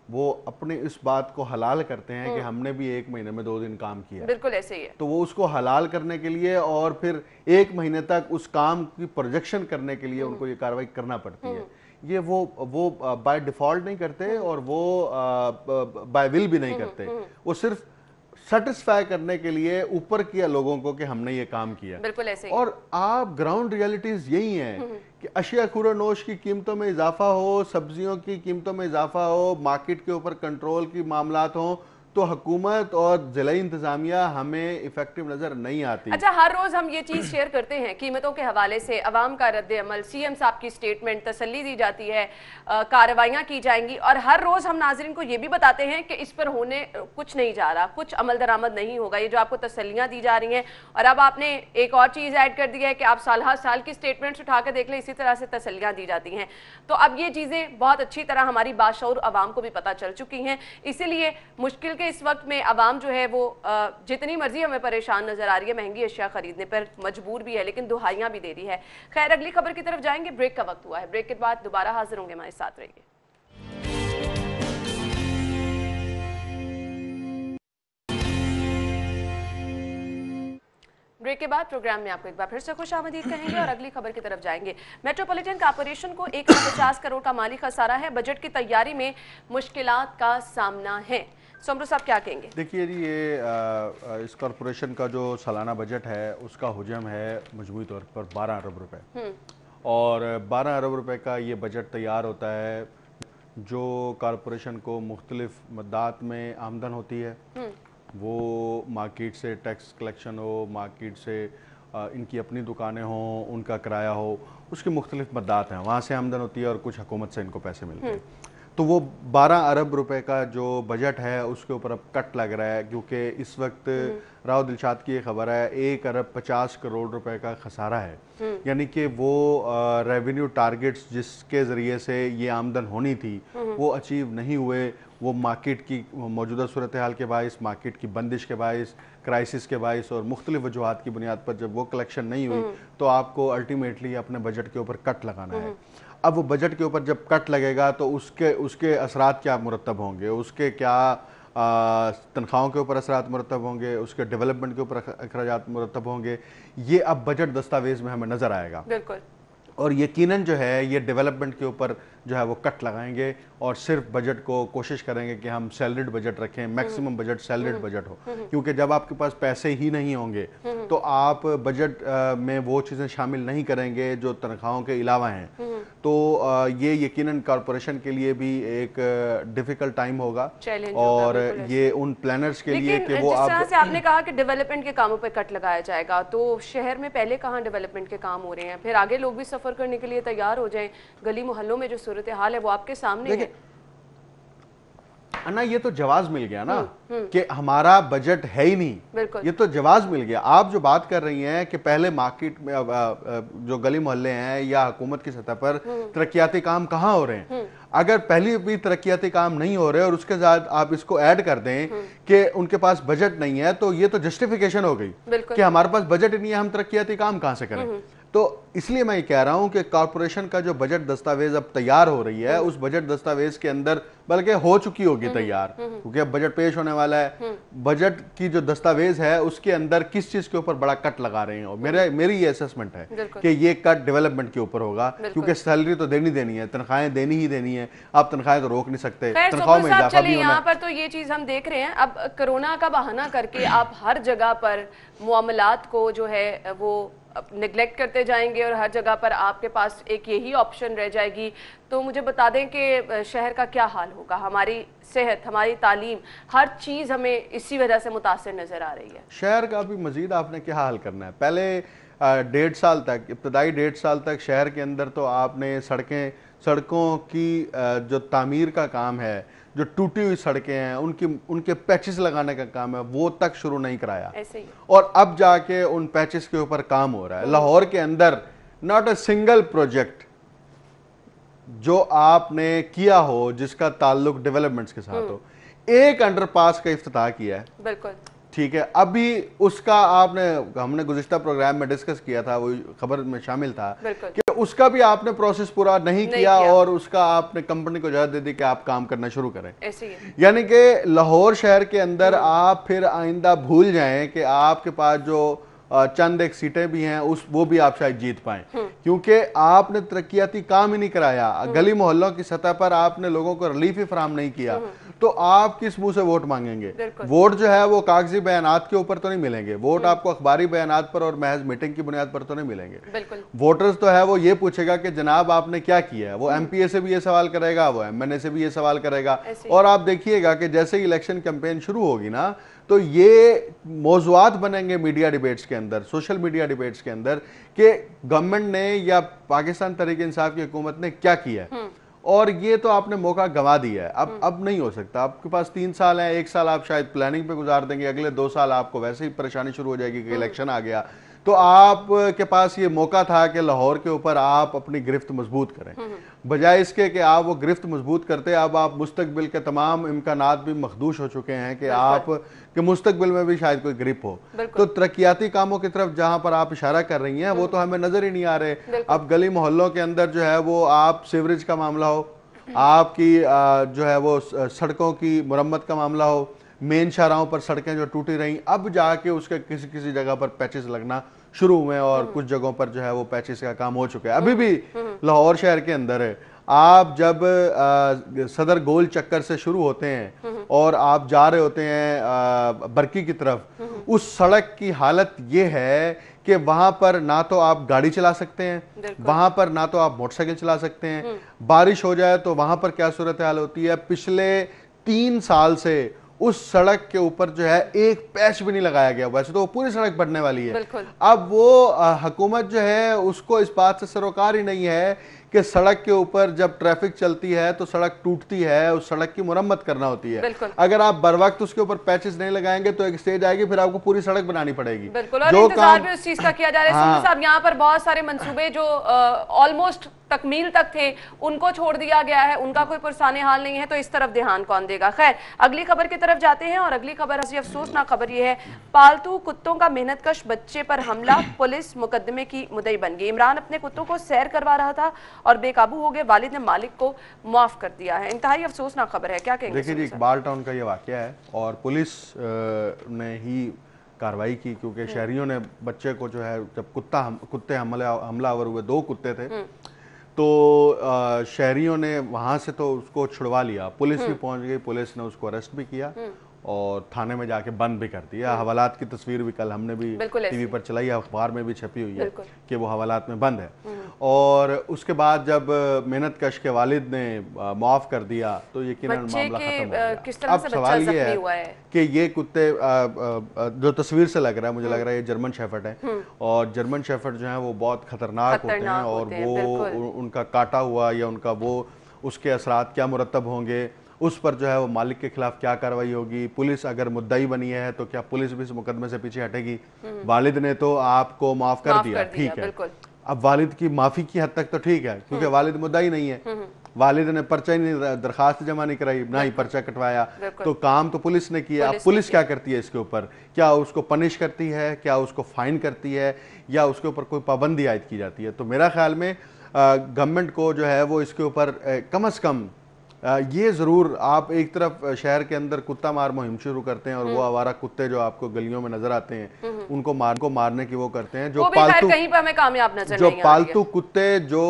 वो अपने इस बात को हलाल करते हैं कि हमने भी 1 महीने में 2 दिन काम किया। बिल्कुल ऐसे ही है। तो वो उसको हलाल करने के लिए और फिर 1 महीने तक उस काम की प्रोजेक्शन करने के लिए उनको ये कार्रवाई करना पड़ती है। ये वो बाय डिफॉल्ट नहीं करते और वो बाय विल भी नहीं करते। वो सिर्फ सेटिस्फाई करने के लिए ऊपर किया लोगों को कि हमने ये काम किया। बिल्कुल ऐसे ही। और आप ग्राउंड रियलिटीज यही हैं कि अशिया खुरानोश की कीमतों में इजाफा हो, सब्जियों की कीमतों में इजाफा हो, मार्केट के ऊपर कंट्रोल की मामलात हो, तो हुकूमत और ज़िलाई इंतजामिया हमें इफेक्टिव नजर नहीं आती। अच्छा, हर रोज हम ये चीज शेयर करते हैं कीमतों के हवाले से, अवाम का रद्द अमल, सीएम साहब की स्टेटमेंट, तसल्ली दी जाती है, कार्रवाइयां की जाएंगी, और हर रोज हम नाजरीन को ये भी बताते हैं कि इस पर होने कुछ नहीं जा रहा, कुछ अमल दरामद नहीं होगा, ये जो आपको तसल्लियां दी जा रही हैं। और अब आपने एक और चीज ऐड कर दी है कि आप साल हर साल की स्टेटमेंट्स उठा कर देख लें, इसी तरह से तसल्लियां दी जाती हैं। तो अब ये चीजें बहुत अच्छी तरह हमारी बाशऊर अवाम को भी पता चल चुकी हैं। इसीलिए मुश्किल के इस वक्त में अवाम जो है वो जितनी मर्जी हमें परेशान नजर आ रही है, महंगी अशिया खरीदने पर मजबूर भी है, लेकिन दुहाइयां भी दे रही है। खैर, अगली खबर की तरफ जाएंगे। ब्रेक का वक्त हुआ है, ब्रेक के बाद दोबारा हाजिर होंगे, हमारे साथ रहिए। ब्रेक के बाद प्रोग्राम में आपको एक बार फिर से खुशामदीद कहेंगे और अगली खबर की तरफ जाएंगे। मेट्रोपॉलिटन कॉर्पोरेशन को 150 करोड़ का माली खसारा है, बजट की तैयारी में मुश्किलात का सामना है। सोमरू साहब क्या कहेंगे? देखिए जी, ये इस कॉरपोरेशन का जो सालाना बजट है उसका हुजम है मजमूई तौर पर 12 अरब रुपए, और 12 अरब रुपए का ये बजट तैयार होता है जो कॉरपोरेशन को मुख्तलिफ मद्दात में आमदन होती है, वो मार्केट से टैक्स कलेक्शन हो, मार्केट से इनकी अपनी दुकानें हों, उनका किराया हो, उसकी मुख्तलिफ मद्दात हैं, वहाँ से आमदन होती है और कुछ हुकूमत से इनको पैसे मिलते हैं। तो वो 12 अरब रुपए का जो बजट है उसके ऊपर अब कट लग रहा है, क्योंकि इस वक्त राव दिलशाद की ये खबर है 1 अरब 50 करोड़ रुपए का खसारा है, यानी कि वो रेवेन्यू टारगेट्स जिसके ज़रिए से ये आमदन होनी थी वो अचीव नहीं हुए। वो मार्केट की मौजूदा सूरत हाल के बाइस, मार्केट की बंदिश के बाइस, क्राइसिस के बाइस और मुख्तलिफ वजूहात की बुनियाद पर जब वो कलेक्शन नहीं हुई तो आपको अल्टीमेटली अपने बजट के ऊपर कट लगाना है। अब वो बजट के ऊपर जब कट लगेगा तो उसके असरात क्या मुरतब होंगे, उसके क्या तनख्वाहों के ऊपर असरात मुरतब होंगे, उसके डेवलपमेंट के ऊपर अखराजात मुरतब होंगे, ये अब बजट दस्तावेज में हमें नजर आएगा। बिल्कुल। और यकीनन जो है ये डेवलपमेंट के ऊपर जो है वो कट लगाएंगे और सिर्फ बजट को कोशिश करेंगे कि हम सैलरीड बजट रखें, मैक्सिमम बजट सैलरीड बजट हो, क्योंकि जब आपके पास पैसे ही नहीं होंगे तो आप बजट में वो चीज़ें शामिल नहीं करेंगे जो तनख्वाहों के अलावा हैं। तो ये यकीनन कॉरपोरेशन के लिए भी एक डिफिकल्ट टाइम होगा और ये उन प्लानर्स के लिए कि वो जिस तरह से आपने कहा कि डेवलपमेंट के कामों पर कट लगाया जाएगा, तो शहर में पहले कहाँ डेवलपमेंट के काम हो रहे हैं, फिर आगे लोग भी सफर करने के लिए तैयार हो जाएं, गली मोहल्लों में जो सूरत हाल है वो आपके सामने है। अन्ना, ये तो जवाब मिल गया ना कि हमारा बजट है ही नहीं, ये तो जवाब मिल गया। आप जो बात कर रही हैं कि पहले मार्केट में जो गली मोहल्ले हैं या हुकूमत की सतह पर तरक्याती काम कहाँ हो रहे हैं, अगर पहले भी तरक्याती काम नहीं हो रहे और उसके साथ आप इसको ऐड कर दें कि उनके पास बजट नहीं है, तो ये तो जस्टिफिकेशन हो गई कि हमारे पास बजट नहीं है, हम तरक्याती काम कहाँ से करें। तो इसलिए मैं ये कह रहा हूं कि कॉरपोरेशन का जो बजट दस्तावेज अब तैयार हो रही है उस बजट दस्तावेज के अंदर, बल्कि हो चुकी होगी तैयार, क्योंकि अब बजट पेश होने वाला है, बजट की जो दस्तावेज है उसके अंदर किस चीज के ऊपर बड़ा कट लगा रहे हैं। और मेरी ये असेसमेंट है कि ये कट डेवलपमेंट के ऊपर होगा, क्योंकि सैलरी तो देनी है, तनख्वाहें देनी ही देनी है, आप तनख्वाहें तो रोक नहीं सकते, तनख्वाहों में इजाफा भी होना। यहाँ पर तो ये चीज हम देख रहे हैं, अब कोरोना का बहाना करके आप हर जगह पर मुआमलात को जो है वो निगलेक्ट करते जाएंगे और हर जगह पर आपके पास एक यही ऑप्शन रह जाएगी। तो मुझे बता दें कि शहर का क्या हाल होगा, हमारी सेहत, हमारी तालीम, हर चीज़ हमें इसी वजह से मुतासिर नज़र आ रही है। शहर का भी मजीद आपने क्या हाल करना है, पहले 1.5 साल तक, इब्तदाई 1.5 साल तक शहर के अंदर तो आपने सड़कों की जो तामीर का काम है, जो टूटी हुई सड़कें हैं उनके पैचेस लगाने का काम है, वो तक शुरू नहीं कराया। ऐसे ही। और अब जाके उन पैचेस के ऊपर काम हो रहा है। लाहौर के अंदर नॉट अ सिंगल प्रोजेक्ट जो आपने किया हो जिसका ताल्लुक डेवलपमेंट्स के साथ हो, एक अंडरपास का इफ्तिताह किया है, बिल्कुल ठीक है, अभी उसका हमने गुज़िश्ता प्रोग्राम में डिस्कस किया था, वो खबर में शामिल था कि उसका भी आपने प्रोसेस पूरा नहीं किया और उसका आपने कंपनी को इजाजत दे दी कि आप काम करना शुरू करें। यानी कि लाहौर शहर के अंदर आप फिर आइंदा भूल जाएं कि आपके पास जो चंद एक सीटें भी हैं वो भी आप शायद जीत पाएं, क्योंकि आपने तरक्याती काम ही नहीं कराया, गली मोहल्लों की सतह पर आपने लोगों को रिलीफ ही फराहम नहीं किया, तो आप किस मुंह से वोट मांगेंगे। वोट जो है वो कागजी बयानात के ऊपर तो नहीं मिलेंगे, वोट आपको अखबारी बयानात पर और महज मीटिंग की बुनियाद पर तो नहीं मिलेंगे। वोटर्स तो है वो ये पूछेगा कि जनाब आपने क्या किया है, वो एमपीए से भी ये सवाल करेगा, वो एमएनए से भी ये सवाल करेगा। और आप देखिएगा कि जैसे ही इलेक्शन कैंपेन शुरू होगी ना, तो ये मौजूआत बनेंगे मीडिया डिबेट्स के अंदर, सोशल मीडिया डिबेट्स के अंदर, कि गवर्नमेंट ने या पाकिस्तान तहरीक इंसाफ की हुकूमत ने क्या किया है। और ये तो आपने मौका गंवा दिया है, अब नहीं हो सकता। आपके पास 3 साल है, 1 साल आप शायद प्लानिंग पे गुजार देंगे, अगले 2 साल आपको वैसे ही परेशानी शुरू हो जाएगी कि इलेक्शन आ गया। तो आपके पास ये मौका था कि लाहौर के ऊपर आप अपनी गिरफ्त मजबूत करें, बजाय इसके कि आप वो गिरफ्त मजबूत करते, अब आप मुस्तकबिल के तमाम इम्कानात भी मखदूश हो चुके हैं कि आप कि मुस्तकबिल में भी शायद कोई ग्रिप हो। तो तरक्याती कामों की तरफ जहां पर आप इशारा कर रही हैं वो तो हमें नजर ही नहीं आ रहे। अब गली मोहल्लों के अंदर जो है वो आप सीवरेज का मामला हो, आपकी जो है वो सड़कों की मुरम्मत का मामला हो, मेन शाहराहों पर सड़कें जो टूटी रही, अब जाके उसके किसी जगह पर पैचेस लगना शुरू हुए और कुछ जगहों पर जो है वो पैचेस का काम हो चुका है। अभी भी लाहौर शहर के अंदर आप जब सदर गोल चक्कर से शुरू होते हैं और आप जा रहे होते हैं बरकी की तरफ, उस सड़क की हालत ये है कि वहां पर ना तो आप गाड़ी चला सकते हैं, वहां पर ना तो आप मोटरसाइकिल चला सकते हैं। बारिश हो जाए तो वहां पर क्या सूरत हाल होती है। पिछले 3 साल से उस सड़क के ऊपर जो है एक पैच भी नहीं लगाया गया। वैसे तो वो पूरी सड़क बनने वाली है। अब वो हुकूमत जो है उसको इस बात से सरोकार ही नहीं है कि सड़क के ऊपर जब ट्रैफिक चलती है तो सड़क टूटती है, उस सड़क की मुरम्मत करना होती है। अगर आप बर वक्त उसके ऊपर पैचेस नहीं लगाएंगे तो एक स्टेज आएगी, फिर आपको पूरी सड़क बनानी पड़ेगी। बिल्कुल, और इंतजार भी उस चीज का किया जा रहा है। सुमरू साहब, यहाँ पर बहुत सारे मंसूबे जो ऑलमोस्ट तकमील तक थे उनको छोड़ दिया गया है, उनका कोई पुरसाने हाल नहीं है, तो इस तरफ ध्यान कौन देगा। खैर, अगली खबर की तरफ जाते हैं और अगली खबर अफसोसनाक खबर यह है, पालतू कुत्तों का मेहनतकश बच्चे पर हमला, पुलिस मुकदमे की मुद्दई बन गई। इमरान अपने कुत्तों को सैर करवा रहा था और बेकाबू हो गए, वालिद ने मालिक को माफ कर दिया है। इंतहाई अफसोसनाक खबर है, क्या कहेंगे? देखिए जी, इकबाल टाउन का ये वाकया है और पुलिस ने ही कार्रवाई की, क्योंकि शहरियों ने बच्चे को जो है, जब कुत्ते हमलावर हुए, 2 कुत्ते थे, तो शहरियों ने वहां से तो उसको छुड़वा लिया। पुलिस भी पहुंच गई, पुलिस ने उसको अरेस्ट भी किया और थाने में जाके बंद भी कर दिया। हवालात की तस्वीर भी कल हमने भी टीवी पर चलाई है, अखबार में भी छपी हुई है कि वो हवालात में बंद है। और उसके बाद जब मेहनतकश के वालिद ने माफ कर दिया तो यकीनन मामला खत्म हो गया। अब सवाल ये है कि ये कुत्ते जो तस्वीर से लग रहा है, मुझे लग रहा है ये जर्मन शेफर्ड है, और जर्मन शेफर्ड जो है वो बहुत खतरनाक होते हैं, और वो उनका काटा हुआ या उनका वो उसके असरात क्या मुरतब होंगे, उस पर जो है वो मालिक के खिलाफ क्या कार्रवाई होगी। पुलिस अगर मुद्दाई बनी है तो क्या पुलिस भी इस मुकदमे से पीछे हटेगी? वालिद ने तो आपको माफ कर दिया, ठीक है। अब वालिद की माफी की हद तक तो ठीक है, क्योंकि वालिद मुद्दाई नहीं है, वालिद ने पर्चा ही नहीं, दरखास्त जमा नहीं कराई, ना ही पर्चा कटवाया, तो काम तो पुलिस ने किया। अब पुलिस क्या करती है इसके ऊपर? क्या उसको पनिश करती है, क्या उसको फाइन करती है, या उसके ऊपर कोई पाबंदी आयद की जाती है? तो मेरा ख्याल में गवर्नमेंट को जो है वो इसके ऊपर कम से कम ये जरूर, आप एक तरफ शहर के अंदर कुत्ता मार मुहिम शुरू करते हैं और वो आवारा कुत्ते जो आपको गलियों में नजर आते हैं उनको मारने की वो करते हैं, जो पालतू कुत्ते जो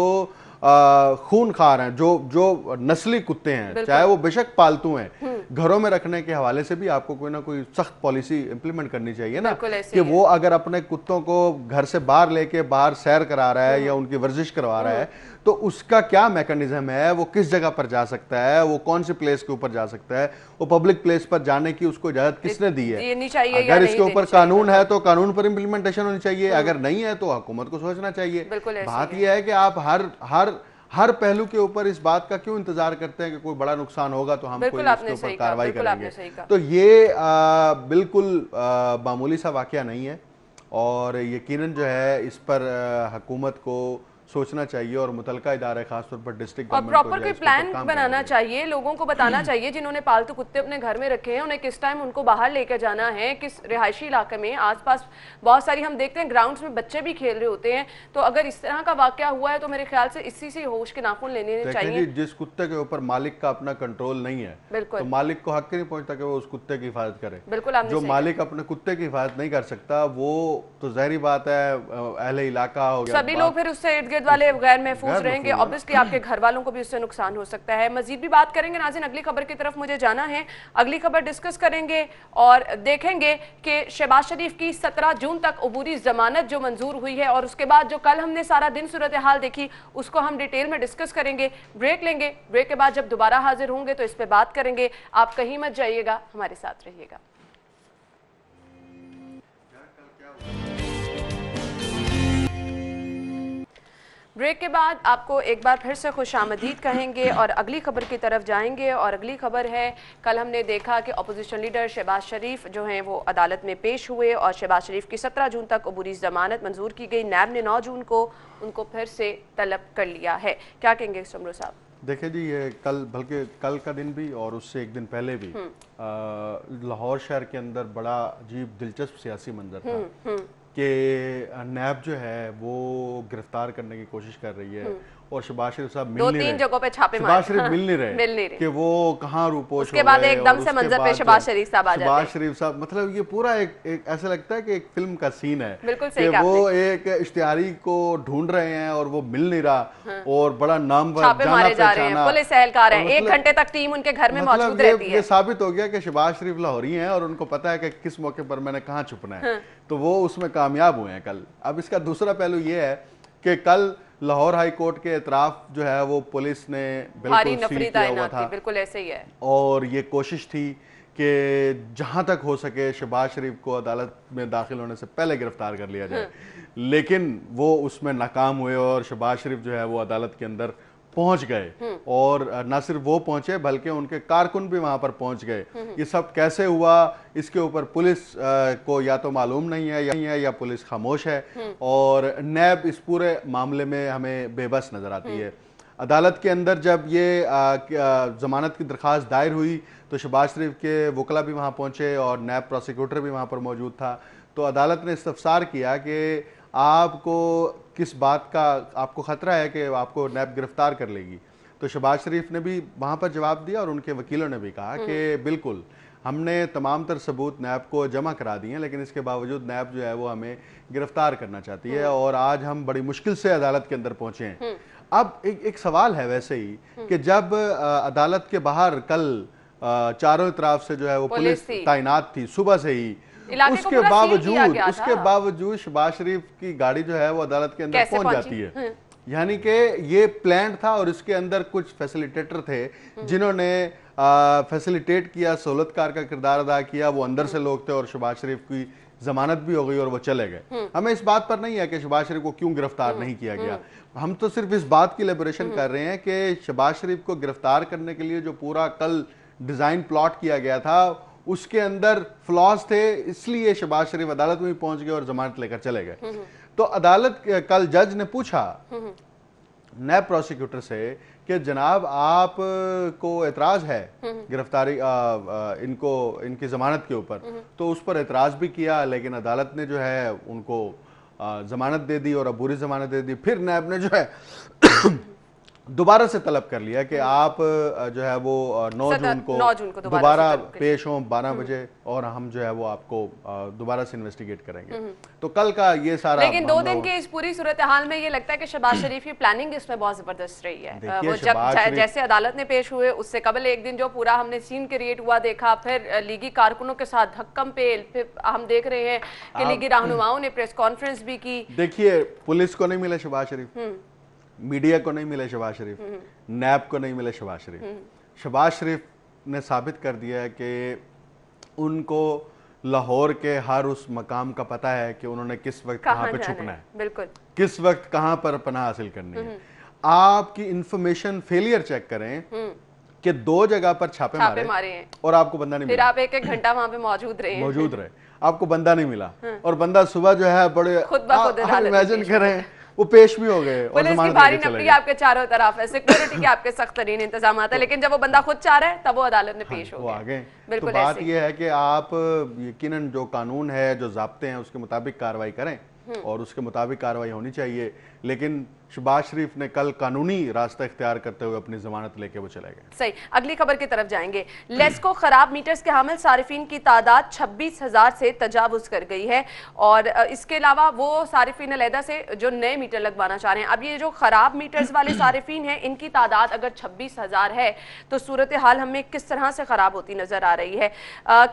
खूनखार हैं, जो नस्ली कुत्ते हैं, चाहे वो बेशक पालतू हैं, घरों में रखने के हवाले से भी आपको कोई ना कोई सख्त पॉलिसी इंप्लीमेंट करनी चाहिए ना, कि वो अगर अपने कुत्तों को घर से बाहर लेके बाहर सैर करा रहा है या उनकी वर्जिश करवा रहा है तो उसका क्या मैकेनिज्म है, वो किस जगह पर जा सकता है, वो कौन सी प्लेस के ऊपर जा सकता है, वो पब्लिक प्लेस पर जाने की उसको इजाजत किसने दी है? अगर इसके ऊपर कानून है तो कानून पर इंप्लीमेंटेशन होनी चाहिए, अगर नहीं है तो हुकूमत को सोचना चाहिए। बात यह है कि आप हर पहलू के ऊपर इस बात का क्यों इंतजार करते हैं कि कोई बड़ा नुकसान होगा तो हम कोई इसके ऊपर कार्रवाई करेंगे? तो ये बिल्कुल मामूली सा वाकया नहीं है, और यकीनन जो है इस पर हुकूमत को सोचना चाहिए और मुतलका इदारे खासतौर पर डिस्ट्रिक्ट और प्रॉपर कोई प्लान बनाना चाहिए, लोगों को बताना चाहिए जिन्होंने पालतू कुत्ते अपने घर में रखे हैं, उन्हें किस टाइम उनको बाहर लेकर जाना है, किस रिहायशी इलाके में। आसपास बहुत सारी हम देखते हैं ग्राउंड्स में बच्चे भी खेल रहे होते हैं, तो अगर इस तरह का वाकया हुआ है तो मेरे ख्याल से इसी से होश के नाखून लेने चाहिए। जिस कुत्ते के ऊपर मालिक का अपना कंट्रोल नहीं है तो मालिक को हक नहीं पहुंचता कि वो उस कुत्ते की हिफाजत करे। बिल्कुल, जो मालिक अपने कुत्ते की हिफाजत नहीं कर सकता वो तो ज़ाहिरी बात है अहले इलाका हो गया, सभी लोग फिर उससे इर्द गिर्द वाले गैर महफूज रहेंगे, ऑब्वियसली आपके घर वालों को भी उससे नुकसान हो सकता है। मजीद भी बात करेंगे नाज़रीन, अगली खबर की तरफ मुझे जाना है, अगली खबर डिस्कस करेंगे और देखेंगे कि शहबाज शरीफ की 17 जून तक अबूरी जमानत जो मंजूर हुई है और उसके बाद जो कल हमने सारा दिन सूरत हाल देखी उसको हम डिटेल में डिस्कस करेंगे। ब्रेक लेंगे, ब्रेक के बाद जब दोबारा हाजिर होंगे तो इस पर बात करेंगे। आप कहीं मत जाइएगा, हमारे साथ रहिएगा। ब्रेक के बाद आपको एक बार फिर से खुशामदीद कहेंगे और अगली खबर की तरफ जाएंगे। और अगली खबर है, कल हमने देखा कि अपोजिशन लीडर शहबाज शरीफ जो हैं वो अदालत में पेश हुए और शहबाज शरीफ की 17 जून तक अबूरी जमानत मंजूर की गई। नैब ने 9 जून को उनको फिर से तलब कर लिया है। क्या कहेंगे सुमरू साहब? देखिए जी, ये कल, बल्कि कल का दिन भी और उससे एक दिन पहले भी लाहौर शहर के अंदर बड़ा अजीब दिलचस्प सियासी मंजर था कि नैब जो है वो गिरफ्तार करने की कोशिश कर रही है और शहबाज शरीफ साहब दो तीन जगहों पे छापे शहबाज शरीफ मिल नहीं रहे कि वो कहाँ रूपोश उसके बाद एकदम से मंजर पे शहबाज शरीफ साहब आ जाते हैं। शहबाज शरीफ साहब मतलब ये पूरा एक ऐसा लगता है कि एक फिल्म का सीन है, बिल्कुल कि वो एक इश्तिहारी को ढूंढ रहे हैं और वो मिल नहीं रहा और बड़ा नामवर जाना पहचाना पुलिस एहलकार है, 1 घंटे तक टीम उनके घर में मौजूद रहती है। ये साबित हो गया कि शहबाज शरीफ लाहौरी हैं और उनको पता है कि किस मौके पर मैंने कहाँ छुपना है, तो वो उसमें कामयाब हुए हैं कल। अब इसका दूसरा पहलू ये है कि कल लाहौर हाई कोर्ट के एतराफ जो है वो पुलिस ने बिल्कुल सील किया हुआ था, बिल्कुल ऐसे ही है, और ये कोशिश थी कि जहां तक हो सके शहबाज शरीफ को अदालत में दाखिल होने से पहले गिरफ्तार कर लिया जाए, लेकिन वो उसमें नाकाम हुए और शहबाज शरीफ जो है वो अदालत के अंदर पहुंच गए, और न सिर्फ वो पहुंचे बल्कि उनके कारकुन भी वहां पर पहुंच गए। ये सब कैसे हुआ इसके ऊपर पुलिस को या तो मालूम नहीं है या पुलिस खामोश है, और नैब इस पूरे मामले में हमें बेबस नजर आती है। अदालत के अंदर जब ये जमानत की दरख्वास्त दायर हुई तो शहबाज शरीफ के वकला भी वहाँ पहुँचे और नैब प्रोसिक्यूटर भी वहाँ पर मौजूद था, तो अदालत ने इस्तफसार किया कि आपको किस बात का आपको ख़तरा है कि आपको नैब गिरफ्तार कर लेगी। तो शहबाज शरीफ ने भी वहाँ पर जवाब दिया और उनके वकीलों ने भी कहा कि बिल्कुल हमने तमाम तर सबूत नैब को जमा करा दिए हैं, लेकिन इसके बावजूद नैब जो है वो हमें गिरफ्तार करना चाहती है और आज हम बड़ी मुश्किल से अदालत के अंदर पहुँचे हैं। अब एक सवाल है वैसे ही कि जब अदालत के बाहर कल चारों तरफ से जो है वो पुलिस तैनात थी सुबह से ही, उसके बावजूद शहबाज शरीफ की गाड़ी जो है वो अदालत के अंदर पहुंच जाती है, यानी कि ये प्लान था और इसके अंदर कुछ फैसिलिटेटर थे जिन्होंने फैसिलिटेट किया, सहूलतकार का किरदार अदा किया, वो अंदर से लोग थे और शहबाज शरीफ की जमानत भी हो गई और वो चले गए। हमें इस बात पर नहीं है कि शहबाज शरीफ को क्यों गिरफ्तार नहीं किया गया, हम तो सिर्फ इस बात की लिबरेशन कर रहे हैं कि शहबाज शरीफ को गिरफ्तार करने के लिए जो पूरा कल डिजाइन प्लॉट किया गया था उसके अंदर फ्लॉज थे, इसलिए शहबाज शरीफ अदालत में पहुंच गए और जमानत लेकर चले गए। तो अदालत कल जज ने पूछा नैब प्रोसिक्यूटर से कि जनाब आप को एतराज है गिरफ्तारी इनकी जमानत के ऊपर, तो उस पर एतराज भी किया, लेकिन अदालत ने जो है उनको जमानत दे दी और अबूरी जमानत दे दी। फिर नैब ने जो है दोबारा से तलब कर लिया कि आप जो है वो 9 जून को दोबारा पेश हों 12 बजे और हम जो है वो आपको दोबारा से इन्वेस्टिगेट करेंगे। तो कल का ये सारा, लेकिन 2 दिन की इस पूरी सूरत हाल में ये लगता है कि शहबाज शरीफ की प्लानिंग इसमें बहुत जबरदस्त रही है। वो जब जैसे अदालत ने पेश हुए उससे कबल एक दिन जो पूरा हमने सीन क्रिएट हुआ देखा, फिर लीगी कारकुनों के साथ धक्कम पेल, फिर हम देख रहे हैं कि लीगी रहनुमाओं ने प्रेस कॉन्फ्रेंस भी की। देखिए पुलिस को नहीं मिला शहबाज शरीफ, मीडिया को नहीं मिले शहबाज शरीफ, नैब को नहीं मिले शहबाज शरीफ। शहबाज शरीफ ने साबित कर दिया है कि उनको लाहौर के हर उस मकाम का पता है कि उन्होंने किस वक्त कहाँ पे छुपना है, बिल्कुल किस वक्त कहाँ पर पनाह हासिल करनी है। आपकी इंफॉर्मेशन फेलियर चेक करें कि 2 जगह पर छापे मारे हैं और आपको बंदा नहीं मिला, फिर आप 1-1 घंटा वहां पे मौजूद रहे, आपको बंदा नहीं मिला और बंदा सुबह जो है बड़े इमेजिन करें वो पेश भी हो गए और पुलिस की भारी नफरी आपके चारों तरफ है, सिक्योरिटी के आपके सख्त तरीन इंतजाम है, लेकिन जब वो बंदा खुद चाह रहा है तब वो अदालत में पेश हो गए। बिल्कुल, तो बात ये है कि आप यकीनन जो कानून है जो ज़ाब्ते हैं उसके मुताबिक कार्रवाई करें और उसके मुताबिक कार्रवाई होनी चाहिए, लेकिन शहबाज शरीफ ने कल कानूनी रास्ता इख्तियार करते हुए अपनी जमानत लेके वो चले गए। सही, अगली खबर की तरफ जाएंगे। लेस्को खराब मीटर्स के हामिल सारिफीन की तादाद 26,000 से तजावुज कर गई है और इसके अलावा वो सारिफीन अलहदा से जो नए मीटर लगवाना चाह रहे हैं। अब ये जो खराब मीटर्स वाले सारिफीन हैं इनकी तादाद अगर 26,000 है तो सूरत हाल हमें किस तरह से खराब होती नजर आ रही है।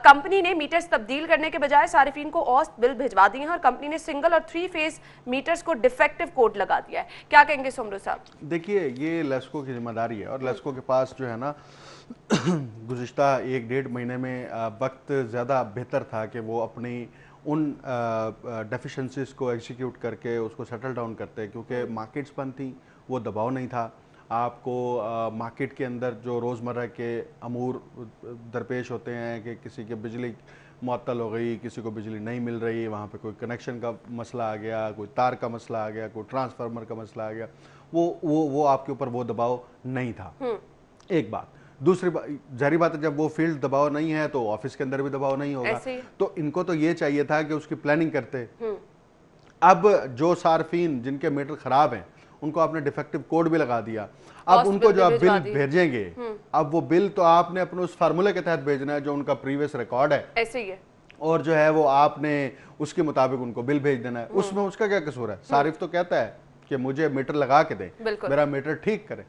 कंपनी ने मीटर्स तब्दील करने के बजाय सारिफीन को औसत बिल भिजवा दिए हैं और कंपनी ने सिंगल और 3 फेज मीटर्स को डिफेक्टिव कोड लगा दिया है। क्या कहेंगे सोमरू साहब? देखिए ये लेस्को की जिम्मेदारी है और लेस्को के पास जो है ना गुज़िश्ता 1-1.5 महीने में वक्त ज़्यादा बेहतर था कि वो अपनी उन डेफिशिएंसीज को एग्जीक्यूट करके उसको सेटल डाउन करते, क्योंकि मार्केट्स बंद थी, वो दबाव नहीं था। आपको मार्केट के अंदर जो रोज़मर्रा के अमूर दरपेश होते हैं कि किसी के बिजली मुअत्तल हो गई, किसी को बिजली नहीं मिल रही, वहाँ पे कोई कनेक्शन का मसला आ गया, कोई तार का मसला आ गया, कोई ट्रांसफार्मर का मसला आ गया, वो आपके ऊपर वो दबाव नहीं था। एक बात, दूसरी बात, जारी बात है जब वो फील्ड दबाव नहीं है तो ऑफिस के अंदर भी दबाव नहीं होगा, तो इनको तो ये चाहिए था कि उसकी प्लानिंग करते। अब जो सार्फिन जिनके मीटर खराब हैं उनको आपने डिफेक्टिव कोड भी लगा दिया, अब उनको जो आप बिल भेजेंगे, अब वो बिल तो आपने अपने उस फार्मूले के तहत भेजना है जो उनका प्रीवियस रिकॉर्ड है, ऐसे ही है, और जो है वो आपने उसके मुताबिक उनको बिल भेज देना है। उसमें उसका क्या कसूर है? सारिफ तो कहता है कि मुझे मीटर लगा के दे, मेरा मीटर ठीक करे,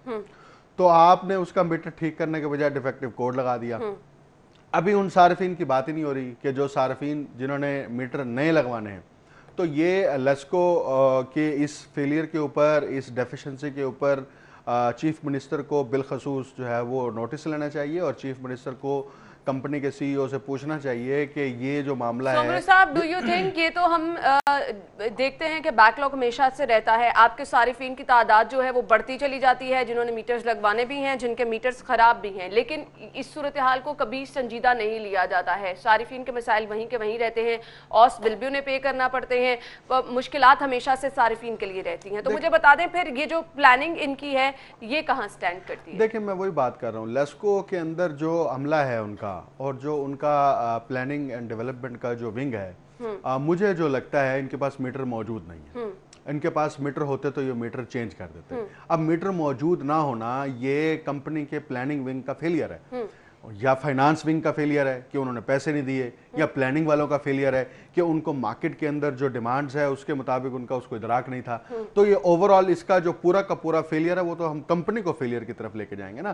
तो आपने उसका मीटर ठीक करने के बजाय डिफेक्टिव कोड लगा दिया। अभी उन सार्फिन की बात ही नहीं हो रही कि जो सार्फिन जिन्होंने मीटर नए लगवाने हैं, तो ये लेस्को के इस फेलियर के ऊपर, इस डेफिशिएंसी के ऊपर चीफ मिनिस्टर को बिलखसूस जो है वो नोटिस लेना चाहिए और चीफ मिनिस्टर को कंपनी के सीईओ से पूछना चाहिए कि ये जो मामला है। साहब, डू यू थिंक, ये तो हम देखते हैं कि बैकलॉग हमेशा से रहता है, आपके सारिफिन की तादाद जो है वो बढ़ती चली जाती है, जिन्होंने मीटर्स लगवाने भी हैं, जिनके मीटर्स खराब भी हैं, लेकिन इस सूरत हाल को कभी संजीदा नहीं लिया जाता है। सारिफिन के मसाइल वहीं के वहीं रहते हैं, ऑस बिल भी उन्हें पे करना पड़ते हैं, मुश्किलात हमेशा से सारिफिन के लिए रहती हैं। तो मुझे बता दें फिर ये जो प्लानिंग इनकी है ये कहाँ स्टैंड करती है? देखिए, मैं वही बात कर रहा हूँ, लेस्को के अंदर जो अमला है उनका और जो उनका प्लानिंग एंड डेवलपमेंट का जो विंग है, मुझे जो लगता है इनके पास मीटर मौजूद नहीं है। इनके पास मीटर होते तो ये मीटर चेंज कर देते। अब मीटर मौजूद ना होना ये कंपनी के प्लानिंग विंग का फेलियर है, या फाइनेंस विंग का फेलियर है कि उन्होंने पैसे नहीं दिए, या प्लानिंग वालों का फेलियर है कि उनको मार्केट के अंदर जो डिमांड्स है उसके मुताबिक उनका उसको इदराक नहीं था। तो ये ओवरऑल इसका जो पूरा का पूरा फेलियर है वो तो हम कंपनी को फेलियर की तरफ लेके जाएंगे ना,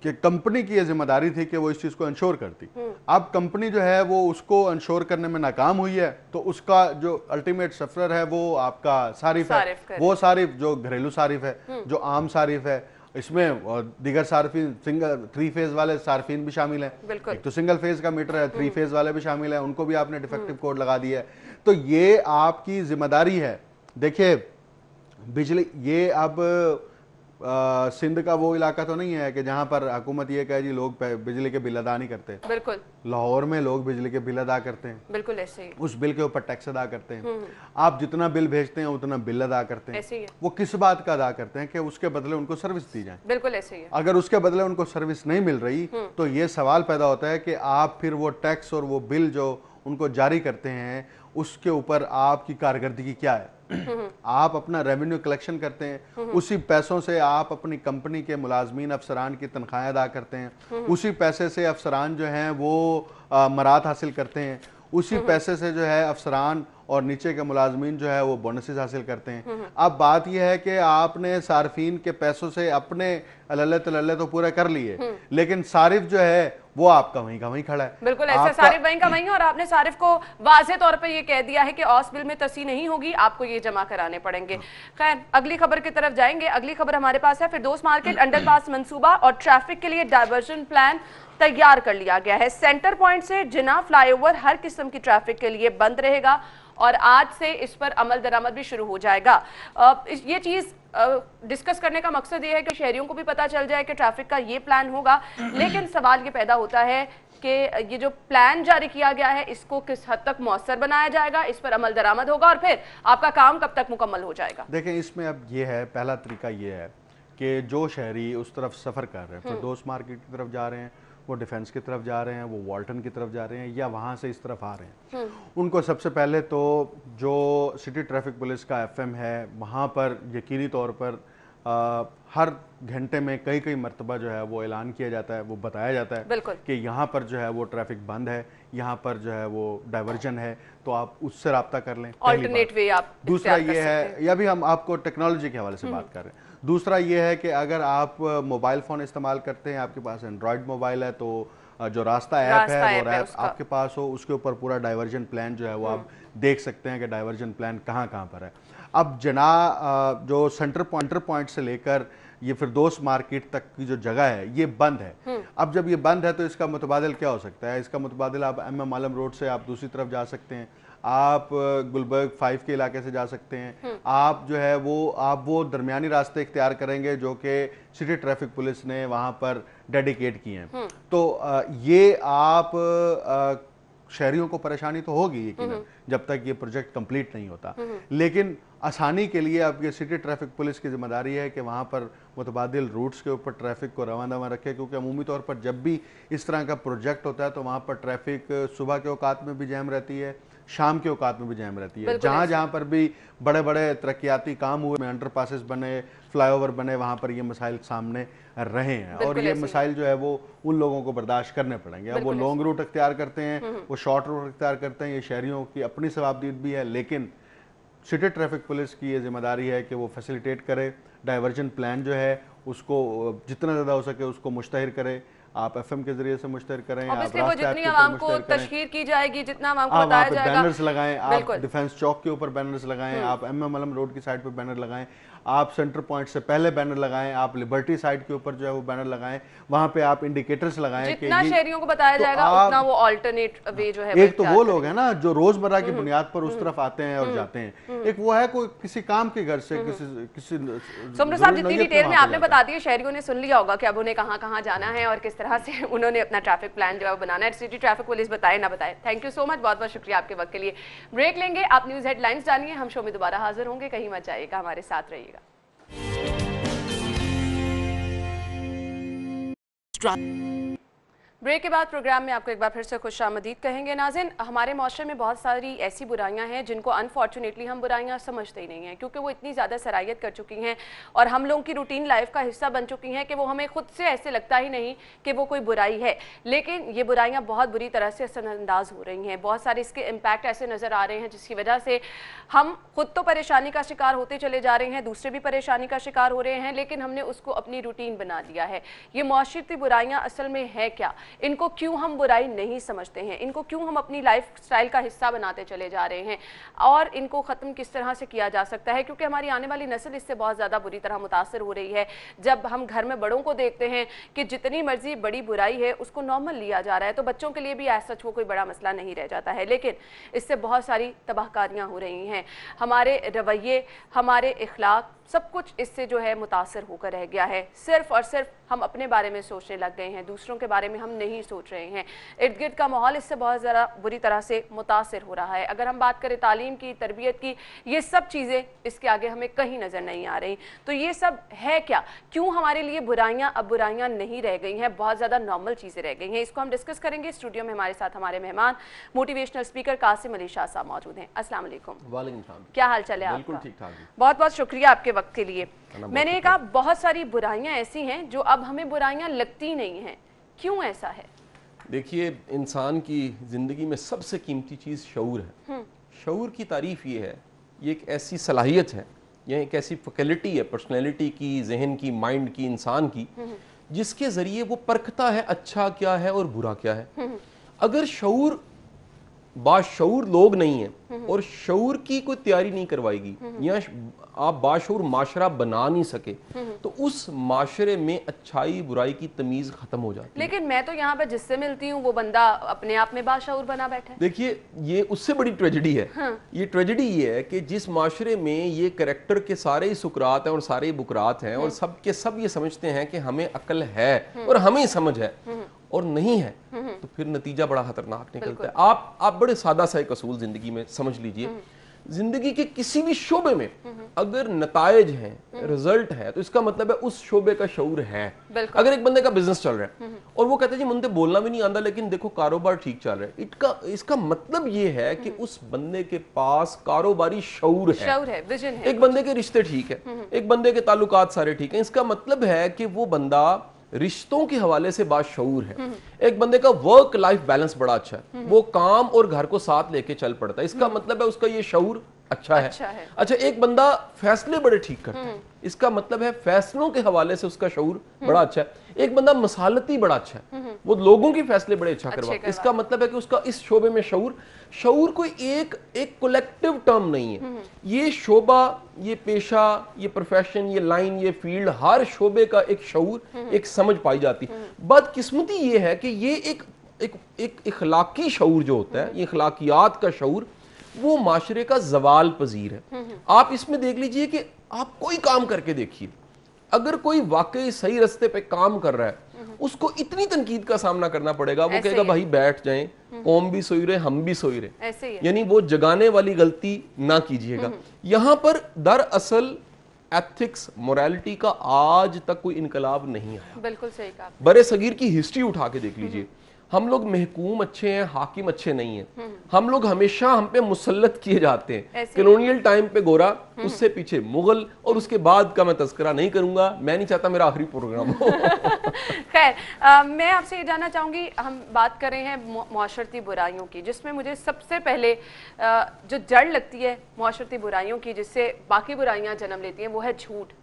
कि कंपनी की ये जिम्मेदारी थी कि वो इस चीज को इंश्योर करती। अब कंपनी जो है वो उसको इंश्योर करने में नाकाम हुई है, तो उसका जो अल्टीमेट सफरर है वो आपका सारिफ है। वो सारिफ जो घरेलू सारिफ है, जो आम सारिफ है, इसमें दीगर सार्फिन, सिंगल 3 फेज वाले सार्फिन भी शामिल हैं, एक तो सिंगल फेज का मीटर है, 3 फेज वाले भी शामिल हैं, उनको भी आपने डिफेक्टिव कोड लगा दिया है। तो ये आपकी जिम्मेदारी है। देखिए, बिजली, ये अब सिंध का वो इलाका तो नहीं है कि जहां पर हुकूमत ये कहे जी लोग बिजली के बिल अदा नहीं करते। बिल्कुल, लाहौर में लोग बिजली के बिल अदा करते हैं, बिल्कुल ऐसे ही, उस बिल के ऊपर टैक्स अदा करते हैं। आप जितना बिल भेजते हैं उतना बिल अदा करते हैं। ऐसे ही है। वो किस बात का अदा करते हैं कि उसके बदले उनको सर्विस दी जाए। बिल्कुल ऐसे ही है। अगर उसके बदले उनको सर्विस नहीं मिल रही तो ये सवाल पैदा होता है कि आप फिर वो टैक्स और वो बिल जो उनको जारी करते हैं उसके ऊपर आपकी कारकर्दगी क्या है। आप अपना रेवेन्यू कलेक्शन करते हैं, उसी पैसों से आप अपनी कंपनी के मुलाजमीन अफसरान की तनख्वाहें अदा करते हैं, उसी पैसे से अफसरान जो हैं वो मरात हासिल करते हैं, उसी पैसे से जो है अफसरान और नीचे के मुलाजमीन जो है वो बोनसेस हासिल करते हैं। अब बात यह है कि आपने सार्फिन के पैसों से अपने अल्ले तल्ले तो पूरे कर लिए, लेकिन सारिफ जो है वो आपका वहीं का वहीं खड़ा है। बिल्कुल ऐसा, सारिफ वहीं का वहीं है, और आपने सारिफ को वाज़े तौर पे ये कह दिया है कि ऑस बिल में तसी नहीं होगी, आपको ये जमा कराने पड़ेंगे। खैर, अगली खबर की तरफ जाएंगे। अगली खबर हमारे पास है फिरदौस मार्केट अंडरपास मंसूबा और ट्रैफिक के लिए डायवर्जन प्लान तैयार कर लिया गया है। सेंटर पॉइंट से जिना फ्लाईओवर हर किस्म की ट्रैफिक के लिए बंद रहेगा और आज से इस पर अमल दरामद भी शुरू हो जाएगा। ये चीज़ डिस्कस करने का मकसद ये है कि शहरियों को भी पता चल जाए कि ट्रैफिक का ये प्लान होगा, लेकिन सवाल ये पैदा होता है कि ये जो प्लान जारी किया गया है इसको किस हद तक मौसर बनाया जाएगा, इस पर अमल दरामद होगा और फिर आपका काम कब तक मुकम्मल हो जाएगा। देखें, इसमें अब ये है, पहला तरीका ये है कि जो शहरी उस तरफ सफ़र कर रहे हैं, फिरदौस मार्केट की तरफ जा रहे हैं, वो डिफेंस की तरफ जा रहे हैं, वो वॉल्टन की तरफ जा रहे हैं, या वहाँ से इस तरफ आ रहे हैं, उनको सबसे पहले तो जो सिटी ट्रैफिक पुलिस का FM है वहाँ पर यकीनी तौर पर हर घंटे में कई कई मरतबा जो है वो ऐलान किया जाता है, वो बताया जाता है कि यहाँ पर जो है वो ट्रैफिक बंद है, यहाँ पर जो है वो डाइवर्जन है, तो आप उससे रब्ता कर लें। ऑल्टरनेट वे आप दूसरा ये है, या भी हम आपको टेक्नोलॉजी के हवाले से बात कर रहे हैं, दूसरा ये है कि अगर आप मोबाइल फ़ोन इस्तेमाल करते हैं, आपके पास एंड्रॉयड मोबाइल है, तो जो रास्ता ऐप है वो ऐप आपके पास हो, उसके ऊपर पूरा डाइवर्जन प्लान जो है वो आप देख सकते हैं कि डाइवर्जन प्लान कहाँ कहाँ पर है। अब जना जो सेंटर पॉइंट से लेकर ये फिरदौस मार्केट तक की जो जगह है ये बंद है। अब जब ये बंद है तो इसका मुतबादिल क्या हो सकता है? इसका मुतबादिल आप MM आलम रोड से आप दूसरी तरफ जा सकते हैं, आप गुलबर्ग 5 के इलाके से जा सकते हैं, आप जो है वो दरमियानी रास्ते इख्तियार करेंगे जो कि सिटी ट्रैफिक पुलिस ने वहाँ पर डेडिकेट किए हैं। तो ये आप शहरियों को परेशानी तो होगी यकीनन जब तक ये प्रोजेक्ट कंप्लीट नहीं होता, लेकिन आसानी के लिए अब ये सिटी ट्रैफिक पुलिस की जिम्मेदारी है कि वहाँ पर मुतबादिल रूट्स के ऊपर ट्रैफिक को रवाना दवा रखे, क्योंकि अमूमी तौर पर जब भी इस तरह का प्रोजेक्ट होता है तो वहाँ पर ट्रैफिक सुबह के औकात में भी जैम रहती है, शाम के औकात में भी जैम रहती है। जहाँ जहाँ पर भी बड़े बड़े तरक्याती काम हुए, अंडरपासेस बने, फ्लाईओवर बने, वहाँ पर ये मसाइल सामने रहे हैं और ये मसाइल जो है वो उन लोगों को बर्दाश्त करने पड़ेंगे। अब वो लॉन्ग रूट अख्तियार करते हैं, वो शॉर्ट रूट अख्तियार करते हैं, ये शहरियों की अपनी सवाबदीद भी है, लेकिन सिटी ट्रैफिक पुलिस की ये जिम्मेदारी है कि वो फैसिलिटेट करे, डाइवर्जन प्लान जो है उसको जितना ज़्यादा हो सके उसको मुश्तहिर करे। आप एफएम के जरिए से मुश्तहिर करें, आप वो जितनी आवाम को तशहीर की जाएगी, जितना आवाम को बताया जाएगा, बैनर्स लगाएं, आप डिफेंस चौक के ऊपर बैनर्स लगाएं, आप एमएम अलम रोड की साइड पे बैनर लगाएं, आप सेंटर पॉइंट से पहले बैनर लगाएं, आप लिबर्टी साइड के ऊपर जो है वो बैनर लगाएं, वहां पे आप इंडिकेटर्स लगाएं, जितना शहरियों को बताया जाएगा उतना वो अल्टरनेट वे जो है। एक तो वो लोग हैं ना जो रोजमर्रा की बुनियाद पर उस तरफ आते हैं और जाते हैं, एक वो है कोई किसी काम के घर से किसी सुमरू साहब जितनी डिटेल में आपने बता दी, शहरियों ने सुन लिया होगा कि अब उन्हें कहाँ कहाँ जाना है और किस तरह से उन्होंने अपना ट्रैफिक प्लान जो है वो बनाना है। सिटी ट्रैफिक पुलिस बताए ना बताए। थैंक यू सो मच, बहुत बहुत शुक्रिया आपके वक्त के लिए। ब्रेक लेंगे, आप न्यूज हेडलाइंस जानिए, हम शो में दोबारा हाजिर होंगे, कहीं मत जाइएगा, हमारे साथ रहिएगा। ब्रेक के बाद प्रोग्राम में आपको एक बार फिर से खुशामदीद कहेंगे। नाज़रीन, हमारे माशरे में बहुत सारी ऐसी बुराइयां हैं जिनको अनफॉर्चुनेटली हम बुराइयां समझते ही नहीं हैं, क्योंकि वो इतनी ज़्यादा सराहियत कर चुकी हैं और हम लोगों की रूटीन लाइफ का हिस्सा बन चुकी हैं कि वो हमें खुद से ऐसे लगता ही नहीं कि वो कोई बुराई है। लेकिन ये बुराइयाँ बहुत बुरी तरह से असरअंदाज हो रही हैं। बहुत सारे इसके इम्पैक्ट ऐसे नज़र आ रहे हैं जिसकी वजह से हम खुद तो परेशानी का शिकार होते चले जा रहे हैं, दूसरे भी परेशानी का शिकार हो रहे हैं, लेकिन हमने उसको अपनी रूटीन बना लिया है। ये माशरती बुराइयाँ असल में है क्या? इनको क्यों हम बुराई नहीं समझते हैं? इनको क्यों हम अपनी लाइफ स्टाइल का हिस्सा बनाते चले जा रहे हैं? और इनको ख़त्म किस तरह से किया जा सकता है? क्योंकि हमारी आने वाली नस्ल इससे बहुत ज़्यादा बुरी तरह मुतासर हो रही है। जब हम घर में बड़ों को देखते हैं कि जितनी मर्जी बड़ी बुराई है उसको नॉर्मल लिया जा रहा है, तो बच्चों के लिए भी ऐसा वो कोई बड़ा मसला नहीं रह जाता है। लेकिन इससे बहुत सारी तबाहकारियाँ हो रही हैं। हमारे रवैये, हमारे इखलाक, सब कुछ इससे जो है मुतासर होकर रह गया है। सिर्फ और सिर्फ हम अपने बारे में सोचने लग गए हैं, दूसरों के बारे में हम नहीं सोच रहे हैं। इर्द गिर्द का माहौल इससे बहुत ज़्यादा बुरी तरह से मुतासर हो रहा है। अगर हम बात करें तालीम की, तरबियत की, ये सब चीज़ें इसके आगे हमें कहीं नज़र नहीं आ रही। तो ये सब है क्या? क्यों हमारे लिए बुराइयाँ अब बुराइयाँ नहीं रह गई हैं, बहुत ज़्यादा नॉर्मल चीज़ें रह गई हैं? इसको हम डिस्कस करेंगे। स्टूडियो में हमारे साथ हमारे मेहमान मोटिवेशनल स्पीकर कासिम अली शाह साहब मौजूद हैं। अस्सलाम वालेकुम। वालेकुम सलाम। क्या हाल चाल है आपका? बिल्कुल ठीक ठाक। बहुत बहुत शुक्रिया आपके वक्त के लिए। मैंने कहा बहुत सारी बुराइयां ऐसी हैं जो अब हमें बुराइयां लगती नहीं हैं, क्यों ऐसा है? देखिए, इंसान की ज़िंदगी में सबसे कीमती चीज़ शऊर है। शऊर की तारीफ़ ये है, ये एक ऐसी सलाहियत है, ये एक ऐसी फैकल्टी है पर्सनैलिटी की, जहन की, माइंड की, इंसान की, जिसके ज़रिए वो परखता है अच्छा क्या है और बुरा क्या है। अगर शऊर बाशऊर लोग नहीं हैं और शऊर की कोई तैयारी नहीं करवाएगी या आप बाशऊर माशरा बना नहीं सके, तो उस माशरे में अच्छाई बुराई की तमीज़ ख़त्म हो जाती है। लेकिन मैं तो यहाँ पे जिससे मिलती हूँ वो बंदा अपने आप में बाशऊर बना बैठा है। देखिए, ये उससे बड़ी ट्रेजेडी है। ये ट्रेजेडी ये है कि जिस माशरे में ये कैरेक्टर के सारे ही सुकरात हैं और सारे ही बुकरात हैं और सब के सब ये समझते हैं कि हमें अक्ल है और हमें समझ है और नहीं है, तो फिर नतीजा बड़ा खतरनाक निकलता है। आप बड़े सादा सा एक असूल जिंदगी में समझ लीजिए, जिंदगी के किसी भी शोबे में अगर नतायज हैं, रिजल्ट है, तो इसका मतलब है उस शोबे का शऊर है। अगर एक बंदे का बिजनेस चल रहा है और वो कहते हैं जी मुझे बोलना भी नहीं आता लेकिन देखो कारोबार ठीक चल रहा है, इसका मतलब ये है कि उस बंदे के पास कारोबारी शऊर है, विजन है। एक बंदे के रिश्ते ठीक है, एक बंदे के ताल्लुकात सारे ठीक है, इसका मतलब है कि वो बंदा रिश्तों के हवाले से बाशऊर है। एक बंदे का वर्क लाइफ बैलेंस बड़ा अच्छा है, वो काम और घर को साथ लेके चल पड़ता है, इसका मतलब है उसका ये शऊर अच्छा है। अच्छा, एक बंदा फैसले बड़े ठीक करता है, इसका मतलब है फैसलों के हवाले से उसका शऊर बड़ा अच्छा है। एक बंदा मसालती बड़ा अच्छा है, वो लोगों के फैसले बड़े अच्छा करवाता है, इसका मतलब है कि उसका इस शोबे में शऊर कोई एक कलेक्टिव टर्म नहीं है। ये शोबा, ये पेशा, ये प्रोफेशन, ये लाइन, ये फील्ड, हर शोबे का एक शऊर, एक समझ पाई जाती है। बदकिस्मती ये है कि ये एक इखलाकी शऊर जो होता है, ये इखलाकियात का शऊर, वो माशरे का जवाल पजीर है। आप इसमें देख लीजिए कि आप कोई काम करके देखिए, अगर कोई वाकई सही रास्ते पे काम कर रहा है उसको इतनी तनकीद का सामना करना पड़ेगा, वो कहेगा भाई बैठ जाएं, कौम भी सोई रहे, हम भी सोई रहे, यानी वो जगाने वाली गलती ना कीजिएगा। यहां पर दरअसल एथिक्स, मोरालिटी का आज तक कोई इनकलाब नहीं आया। बिल्कुल सही कहा। बरे सगीर की हिस्ट्री उठा के देख लीजिए, हम लोग महकूम अच्छे हैं, हाकिम अच्छे नहीं हैं। हम लोग हमेशा हम पे मुसल्लत किए जाते हैं। कॉलोनियल टाइम पे गोरा, उससे पीछे मुगल, और उसके बाद का मैं तज़किरा नहीं करूंगा, मैं नहीं चाहता मेरा आखिरी प्रोग्राम हो। खैर, मैं आपसे ये जानना चाहूंगी, हम बात कर रहे हैं मुआशरती बुराइयों की, जिसमें मुझे सबसे पहले जो जड़ लगती है मुआशरती बुराइयों की, जिससे बाकी बुराइयां जन्म लेती हैं, वो है झूठ।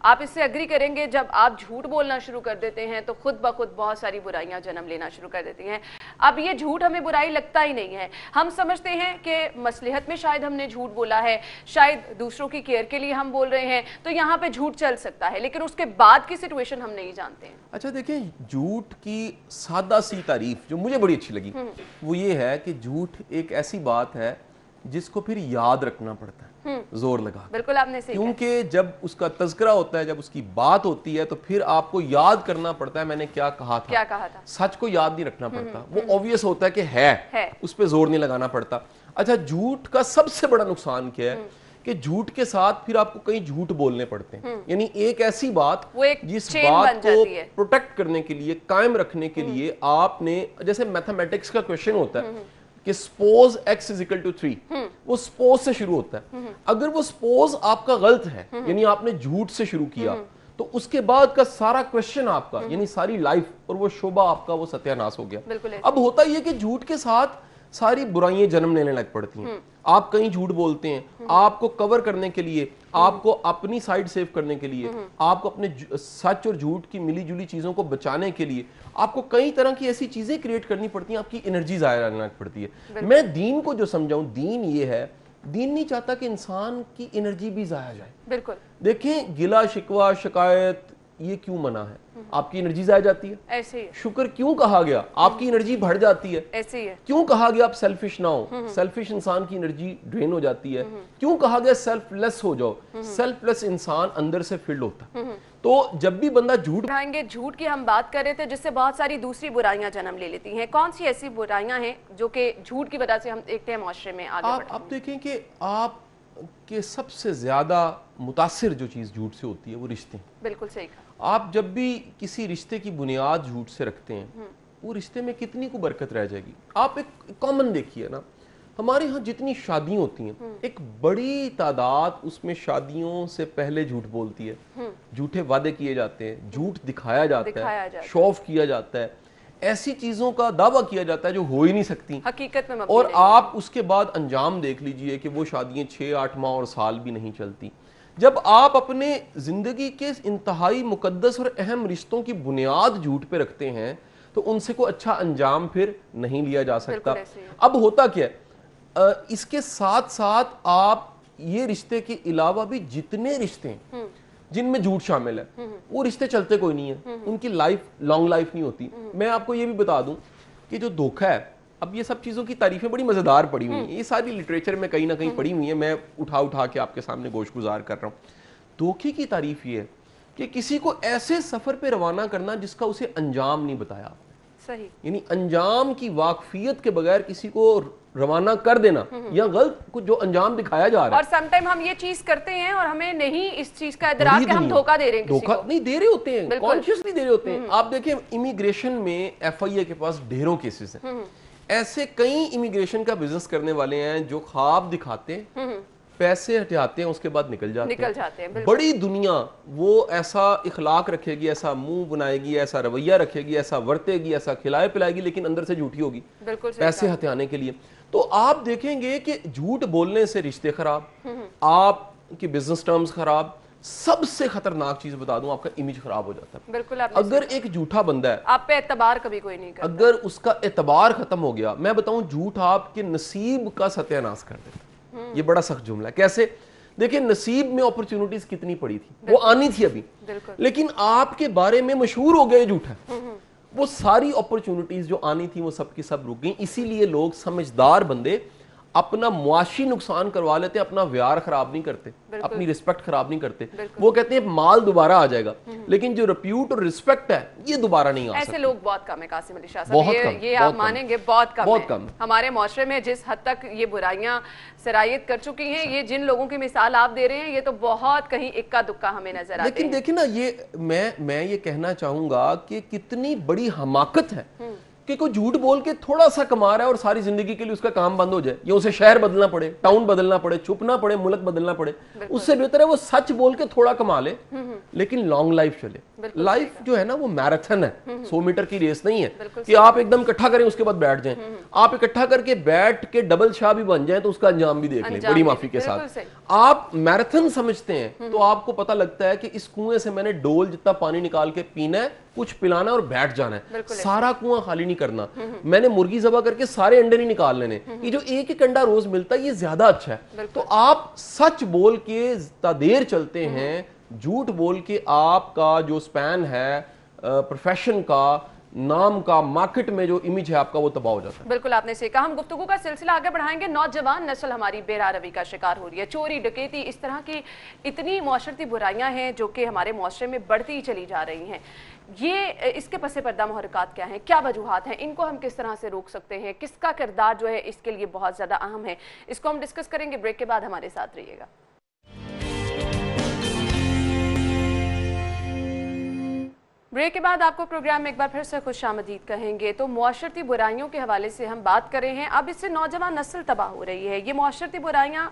आप इससे एग्री करेंगे, जब आप झूठ बोलना शुरू कर देते हैं तो खुद ब खुद बहुत सारी बुराइयां जन्म लेना शुरू कर देती हैं। अब ये झूठ हमें बुराई लगता ही नहीं है, हम समझते हैं कि मसलहत में शायद हमने झूठ बोला है, शायद दूसरों की केयर के लिए हम बोल रहे हैं, तो यहाँ पे झूठ चल सकता है, लेकिन उसके बाद की सिचुएशन हम नहीं जानते हैं। अच्छा देखिए, झूठ की सादा सी तारीफ जो मुझे बड़ी अच्छी लगी वो ये है कि झूठ एक ऐसी बात है जिसको फिर याद रखना पड़ता है जोर लगा। बिल्कुल आपने सही कहा। क्योंकि जब उसका तज़किरा होता है, जब उसकी बात होती है, तो फिर आपको याद करना पड़ता है मैंने क्या कहा था। सच को याद नहीं रखना पड़ता, वो ऑब्वियस होता है कि है। उस पर जोर नहीं लगाना पड़ता। अच्छा, झूठ का सबसे बड़ा नुकसान क्या है कि झूठ के साथ फिर आपको कई झूठ बोलने पड़ते हैं। यानी एक ऐसी बात जिस बात को प्रोटेक्ट करने के लिए, कायम रखने के लिए आपने, जैसे मैथमेटिक्स का क्वेश्चन होता है कि suppose x is equal to 3, वो सपोज से शुरू होता है। अगर वो सपोज आपका गलत है, यानी आपने झूठ से शुरू किया, तो उसके बाद का सारा क्वेश्चन आपका, यानी सारी लाइफ और वो शोभा आपका, वो सत्यानाश हो गया। अब होता यह कि झूठ के साथ सारी बुराइयां जन्म लेने लग पड़ती हैं। आप कहीं झूठ बोलते हैं, आपको कवर करने के लिए, आपको अपनी साइड सेव करने के लिए, आपको अपने सच और झूठ की मिली जुली चीजों को बचाने के लिए आपको कई तरह की ऐसी चीजें क्रिएट करनी पड़ती हैं, आपकी एनर्जी जाया रहने लग पड़ती है। मैं दीन को जो समझाऊं, दीन ये है, दीन नहीं चाहता कि इंसान की एनर्जी भी जाया जाए। बिल्कुल। देखें, गिला शिकवा शिकायत ये क्यों मना है? आपकी एनर्जी जाया जाती है। ऐसे ही। शुक्र क्यों कहा गया? आपकी एनर्जी बढ़ जाती है। ऐसे ही है। क्यों कहा गया आप सेल्फिश ना हो? सेल्फिश इंसान की एनर्जी ड्रेन हो जाती है। क्यों कहा गया सेल्फलेस हो जाओ? सेल्फलेस इंसान अंदर से फिल्ड होता है। तो जब भी बंदा झूठ उठाएंगे, झूठ की हम बात कर रहे थे, जिससे बहुत सारी दूसरी बुराइयां जन्म ले लेती हैं। कौन सी ऐसी बुराइयां हैं जो कि झूठ की वजह से हम देखते हैं माशरे में आगे बढ़ते हैं? आप देखें कि आप के सबसे ज्यादा मुतासिर जो चीज झूठ से होती है वो रिश्ते। बिल्कुल सही कहा। आप जब भी किसी रिश्ते की बुनियाद झूठ से रखते हैं, वो रिश्ते में कितनी को बरकत रह जाएगी। आप एक कॉमन देखिए ना, हमारे यहाँ जितनी शादियां होती हैं, एक बड़ी तादाद उसमें शादियों से पहले झूठ बोलती है। झूठे वादे किए जाते हैं, झूठ दिखाया जाता है, शो ऑफ किया जाता है, ऐसी चीजों का दावा किया जाता है जो हो ही नहीं सकती हकीकत में। और आप उसके बाद अंजाम देख लीजिए कि वो शादियां 6-8 माह और साल भी नहीं चलती। जब आप अपने जिंदगी के इंतहाई मुकद्दस और अहम रिश्तों की बुनियाद झूठ पे रखते हैं, तो उनसे कोई अच्छा अंजाम फिर नहीं लिया जा सकता। अब होता क्या है, इसके साथ साथ आप ये रिश्ते के अलावा भी जितने रिश्ते हैं जिनमें झूठ शामिल है, वो रिश्ते चलते कोई नहीं है, उनकी लाइफ लॉन्ग लाइफ नहीं होती। मैं आपको ये भी बता दूं कि जो धोखा है, अब ये सब चीज़ों की तारीफें बड़ी मज़ेदार पड़ी हुई हैं, ये सारी लिटरेचर में कहीं ना कहीं पड़ी हुई है, मैं उठा उठा के आपके सामने गोश गुजार कर रहा हूँ। धोखे की तारीफ ये है कि किसी को ऐसे सफ़र पे रवाना करना जिसका उसे अंजाम नहीं बताया। सही। यानी अंजाम की वाकफियत के बगैर किसी को रवाना कर देना, या गलत कुछ जो अंजाम दिखाया जा रहा है। और समटाइम हम ये चीज करते हैं और हमें नहीं इस चीज का इदराक कि हम धोखा दे रहे हैं, धोखा नहीं दे रहे होते हैं, कॉन्शियसली दे रहे होते हैं। आप देखें, इमिग्रेशन में FIA के पास ढेरों केसेस हैं। ऐसे कई इमिग्रेशन का बिजनेस करने वाले हैं जो ख्वाब दिखाते हैं, पैसे हटाते हैं, उसके बाद निकल जाते हैं। बड़ी दुनिया वो ऐसा इखलाक रखेगी, ऐसा मुंह बनाएगी, ऐसा रवैया रखेगी, ऐसा वर्तेगी, ऐसा खिलाए पिलाएगी, लेकिन अंदर से झूठी होगी पैसे हटाने के लिए। तो आप देखेंगे कि झूठ बोलने से रिश्ते खराब, आपकी बिजनेस टर्म्स खराब, सबसे खतरनाक चीज बता दूं, आपका इमेज खराब हो जाता है। बिल्कुल। अगर एक झूठा बंदा है, आप पे एतबार कभी कोई नहीं करता। अगर उसका एतबार खत्म हो गया, मैं बताऊं, झूठ आपके नसीब का सत्यानाश कर देता। ये बड़ा सख्त जुमला है। कैसे? देखिए, नसीब में अपॉर्चुनिटीज कितनी पड़ी थी, वो आनी थी अभी, लेकिन आपके बारे में मशहूर हो गए झूठा, वो सारी अपॉर्चुनिटीज जो आनी थी वो सब की सब रुक गई। इसीलिए लोग, समझदार बंदे, अपना मुआशी नुकसान करवा लेते हैं, अपना व्यार खराब नहीं करते, अपनी रिस्पेक्ट खराब नहीं करते। वो कहते हैं माल दोबारा आ जाएगा, लेकिन जो रिप्यूट और रिस्पेक्ट है ये दोबारा नहीं आ सकता। ऐसे लोग बहुत कम है कासिम अली शाह साहब, ये आप मानेंगे, बहुत कम है। हमारे माशरे में जिस हद तक ये बुराइयां सरायत कर चुकी हैं, ये जिन लोगों की मिसाल आप दे रहे हैं, ये तो बहुत कहीं इक्का दुक्का हमें नजर आता है। लेकिन देखिए ना, ये मैं ये कहना चाहूंगा कि कितनी बड़ी हमाकत है कि कोई झूठ बोल के थोड़ा सा कमा रहा है और सारी जिंदगी के लिए उसका काम बंद हो जाए, या उसे शहर बदलना पड़े, टाउन बदलना पड़े, छुपना पड़े, मुल्क बदलना पड़े, उससे बेहतर है वो सच बोल के थोड़ा कमा ले लेकिन लॉन्ग लाइफ चले। लाइफ जो है ना वो मैराथन है, 100 मीटर की रेस नहीं है कि आप एकदम इकट्ठा करें उसके बाद बैठ जाएं। आप इकट्ठा करके बैठ के डबल शाह भी बन जाए तो उसका अंजाम भी देख लें, बड़ी माफी के साथ। आप मैराथन समझते हैं तो आपको पता लगता है कि इस कुएं से मैंने डोल जितना पानी निकाल के पीना है, कुछ पिलाना और बैठ जाना है, सारा कुआं खाली नहीं करना। मैंने मुर्गी ज़बह करके सारे अंडे नहीं निकाल लेने, ये जो एक एक अंडा रोज मिलता है ये ज्यादा अच्छा है। तो आप सच बोल के जितना देर चलते हैं, झूठ बोल के आपका जो स्पैन है प्रोफेशन का, नाम का, मार्केट में जो इमेज है आपका वो तबाह हो जाता है। बिल्कुल आपने सही कहा। हम गुफ्तगू का सिलसिला आगे बढ़ाएंगे। नौजवान नस्ल हमारी बेरारवी का शिकार हो रही है, चोरी डकैती, इस तरह की इतनी माशरती बुराइयां हैं जो कि हमारे माशरे में बढ़ती ही चली जा रही हैं। ये इसके पसे पर्दा मुहर्रिकात क्या हैं, क्या वजूहात हैं, इनको हम किस तरह से रोक सकते हैं, किसका किरदार जो है इसके लिए बहुत ज़्यादा अहम है, इसको हम डिस्कस करेंगे। ब्रेक के बाद हमारे साथ रहिएगा। ब्रेक के बाद आपको प्रोग्राम में एक बार फिर से खुशामदीद कहेंगे। तो मुआशरती बुराइयों के हवाले से हम बात कर रहे हैं। अब इससे नौजवान नस्ल तबाह हो रही है। ये मुआशरती बुराइयां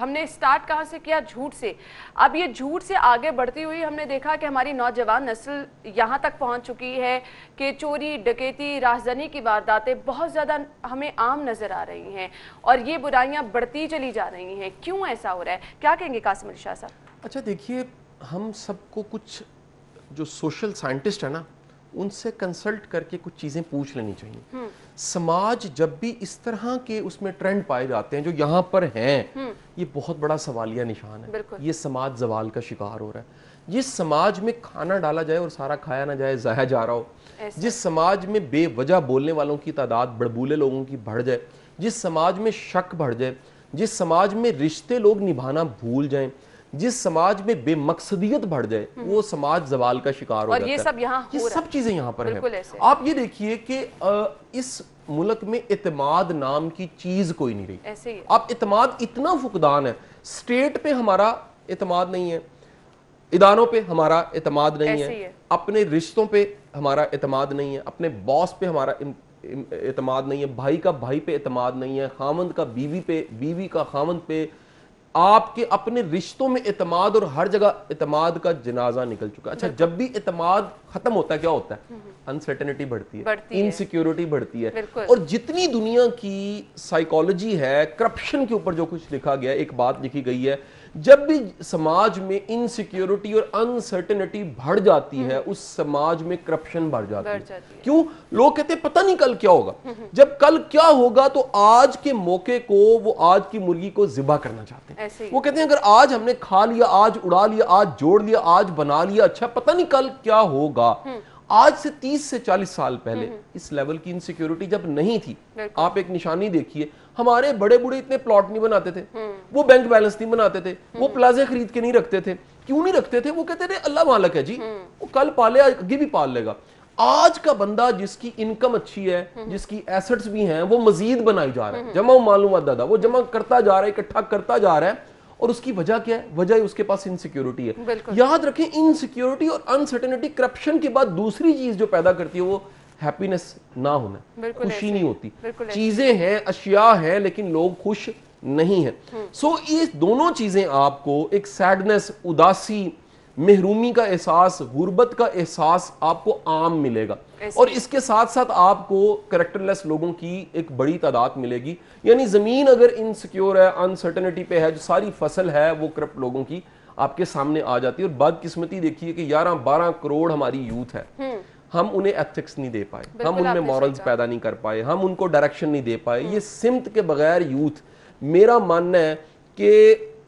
हमने स्टार्ट कहाँ से किया? झूठ से। अब ये झूठ से आगे बढ़ती हुई हमने देखा कि हमारी नौजवान नस्ल यहाँ तक पहुँच चुकी है कि चोरी डकैती, राहज़नी की वारदातें बहुत ज़्यादा हमें आम नज़र आ रही हैं और ये बुराइयाँ बढ़ती चली जा रही हैं। क्यों ऐसा हो रहा है, क्या कहेंगे कासिम अली शाह साहब? अच्छा देखिए, हम सबको कुछ जो सोशल साइंटिस्ट है ना उनसे कंसल्ट करके कुछ चीज़ें पूछ लेनी चाहिए। समाज जब भी इस तरह के उसमें ट्रेंड पाए जाते हैं जो यहाँ पर हैं, ये बहुत बड़ा सवालिया निशान है। ये समाज जवाल का शिकार हो रहा है। जिस समाज में खाना डाला जाए और सारा खाया ना जाए, ज़ाया जा रहा हो, जिस समाज में बेवजह बोलने वालों की तादाद, बड़बूले लोगों की बढ़ जाए, जिस समाज में शक बढ़ जाए, जिस समाज में रिश्ते लोग निभाना भूल जाएं, जिस समाज में बेमकसदियत बढ़ जाए, वो समाज जवाल का शिकार हो जाता है। ये सब यहाँ ये सब चीजें यहाँ पर हैं। आप ये देखिए कि इस मुल्क में इत्मीद नाम की चीज कोई नहीं रही। आप इत्मीद इतना फुकदान है। स्टेट पे हमारा इत्मीद नहीं है, इदारों पे हमारा इत्मीद नहीं है, अपने रिश्तों पे हमारा इत्मीद नहीं है, अपने बॉस पे हमारा इत्मीद नहीं है, भाई का भाई पे इत्मीद नहीं है, खामंद का बीवी पे, बीवी का खामंद पे, आपके अपने रिश्तों में इत्मीद और हर जगह इत्मीद का जनाजा निकल चुका है। अच्छा, जब भी इत्मीद खत्म होता है क्या होता है? अनसर्टेनिटी बढ़ती है, इनसिक्योरिटी बढ़ती है। और जितनी दुनिया की साइकोलॉजी है, करप्शन के ऊपर जो कुछ लिखा गया, एक बात लिखी गई है, जब भी समाज में इनसिक्योरिटी और अनसर्टेनिटी बढ़ जाती है, उस समाज में करप्शन बढ़ जाती है। क्यों? लोग कहते हैं पता नहीं कल क्या होगा। जब कल क्या होगा तो आज के मौके को वो आज की मुर्गी को ज़िबा करना चाहते हैं। वो कहते हैं अगर आज हमने खा लिया, आज उड़ा लिया, आज जोड़ लिया, आज बना लिया, अच्छा पता नहीं कल क्या होगा। आज से 30 से 40 साल पहले इस लेवल की इनसिक्योरिटी जब नहीं थी, आप एक निशानी देखिए, हमारे बड़े बूढ़े इतने प्लॉट नहीं बनाते थे, वो बैंक बैलेंस नहीं बनाते थे, वो प्लाजे खरीद के नहीं रखते थे। क्यों नहीं रखते थे? वो कहते थे अल्लाह मालिक है जी, वो कल पाले आगे भी पाल लेगा। आज का बंदा जिसकी इनकम अच्छी है, जिसकी एसेट्स भी हैं, वो मजीद बनाई जा रहा है, जमा मालूमात दादा, वो जमा करता जा रहा है, इकट्ठा करता जा रहा है। और उसकी वजह क्या है? वजह उसके पास इनसिक्योरिटी है। याद रखें, इनसिक्योरिटी और अनसर्टेनिटी करप्शन के बाद दूसरी चीज जो पैदा करती है वो हैप्पीनेस ना होना, खुशी नहीं होती। चीजें हैं, अशिया हैं, लेकिन लोग खुश नहीं है। सो ये दोनों चीजें आपको एक सैडनेस, उदासी, महरूमी का एहसास, गुर्बत का एहसास आपको आम मिलेगा। और इसके साथ साथ आपको कैरेक्टरलेस लोगों की एक बड़ी तादाद मिलेगी। यानी जमीन अगर इनसिक्योर है, अनसर्टेनिटी पे है, जो सारी फसल है वो करप्ट लोगों की आपके सामने आ जाती है। और बदकिस्मती देखिए कि 11-12 करोड़ हमारी यूथ है, हम उन्हें एथिक्स नहीं दे पाए, हम उनमें मॉरल्स पैदा नहीं कर पाए, हम उनको डायरेक्शन नहीं दे पाए। ये सिमत के बगैर यूथ, मेरा मानना है कि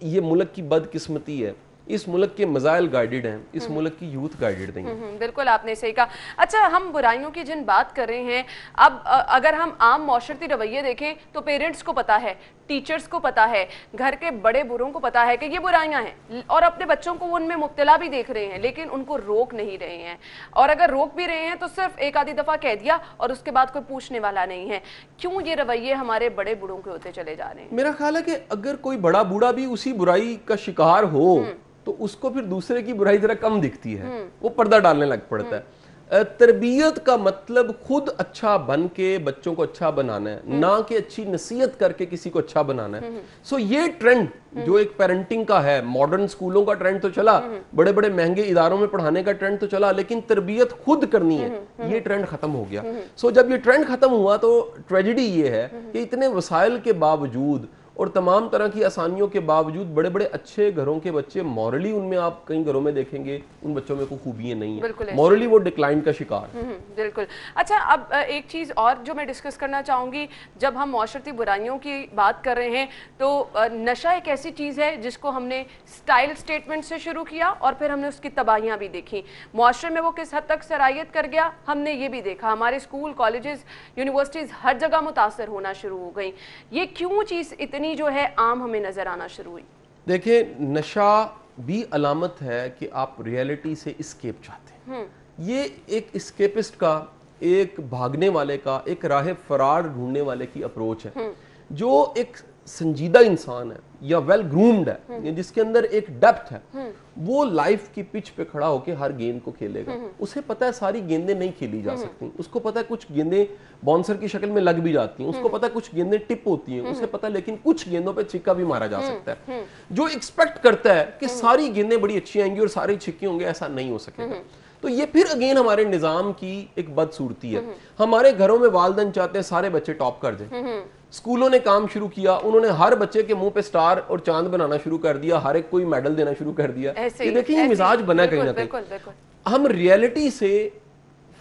ये मुल्क की बदकिस्मती है। इस मुल्क के मजाइल गाइडेड हैं, इस मुल्क की यूथ गाइडेड नहीं है। बिल्कुल आपने सही कहा। अच्छा, हम बुराइयों की जिन बात कर रहे हैं, अब अगर हम आम माशरती रवैये देखें तो पेरेंट्स को पता है, टीचर्स को पता है, घर के बड़े बूढ़ों को पता है कि ये बुराइयां हैं और अपने बच्चों को उनमें मुब्तला भी देख रहे हैं, लेकिन उनको रोक नहीं रहे हैं। और अगर रोक भी रहे हैं तो सिर्फ एक आधी दफा कह दिया और उसके बाद कोई पूछने वाला नहीं है। क्यों ये रवैये हमारे बड़े बूढ़ों के होते चले जा रहे हैं? मेरा ख्याल है कि अगर कोई बड़ा बूढ़ा भी उसी बुराई का शिकार हो तो उसको फिर दूसरे की बुराई जरा कम दिखती है, वो पर्दा डालने लग पड़ता है। तरबियत का मतलब खुद अच्छा बन के बच्चों को अच्छा बनाना है, ना कि अच्छी नसीहत करके किसी को अच्छा बनाना है। सो ये ट्रेंड जो एक पेरेंटिंग का है, मॉडर्न स्कूलों का ट्रेंड तो चला, बड़े बड़े महंगे इदारों में पढ़ाने का ट्रेंड तो चला, लेकिन तरबियत खुद करनी है, ये ट्रेंड खत्म हो गया। सो जब ये ट्रेंड खत्म हुआ तो ट्रेजेडी ये है कि इतने वसाइल के बावजूद और तमाम तरह की आसानियों के बावजूद बड़े बड़े अच्छे घरों के बच्चे मॉरली, उनमें आप कई घरों में देखेंगे उन बच्चों में कोई खूबियां नहीं है, मॉरली वो डिक्लाइन का शिकार है। बिल्कुल। अच्छा, अब एक चीज़ और जो मैं डिस्कस करना चाहूँगी, जब हम माशरती बुराइयों की बात कर रहे हैं तो नशा एक ऐसी चीज़ है जिसको हमने स्टाइल स्टेटमेंट से शुरू किया और फिर हमने उसकी तबाहियाँ भी देखी। मुआशरे में वो किस हद तक सरायत कर गया हमने ये भी देखा। हमारे स्कूल, कॉलेजेस, यूनिवर्सिटीज़ हर जगह मुतासर होना शुरू हो गई। ये क्यों चीज़ इतनी जो है आम हमें नजर आना शुरू हुई? देखिए, नशा भी अलामत है कि आप रियलिटी से एस्केप चाहते हैं। ये एक एस्केपिस्ट का, एक भागने वाले का, एक राह फरार ढूंढने वाले की अप्रोच है। जो एक संजीदा इंसान है या वेल ग्रूम्ड है, या जिसके अंदर एक डेप्थ है, वो लाइफ की पिच पे खड़ा होकर हर गेंद को खेलेगा। उसे पता है सारी गेंदें नहीं खेली जा सकती, उसको पता है कुछ गेंदें बाउंसर की शक्ल में लग भी जाती हैं, उसको पता है कुछ गेंदें टिप होती हैं, उसे पता है लेकिन कुछ गेंदों पे छिक्का भी मारा जा सकता है। जो एक्सपेक्ट करता है कि सारी गेंदें बड़ी अच्छी आएंगी और सारे छिक्के होंगे, ऐसा नहीं हो सकेगा। तो ये फिर अगेन हमारे निजाम की एक बदसूरती है। हमारे घरों में वालिदैन चाहते हैं सारे बच्चे टॉप कर जाएं। स्कूलों ने काम शुरू किया, उन्होंने हर बच्चे के मुंह पे स्टार और चांद बनाना शुरू कर दिया, हर एक कोई मेडल देना शुरू कर दिया। ये देखिए मिजाज बना कहीं ना कहीं। हम रियलिटी से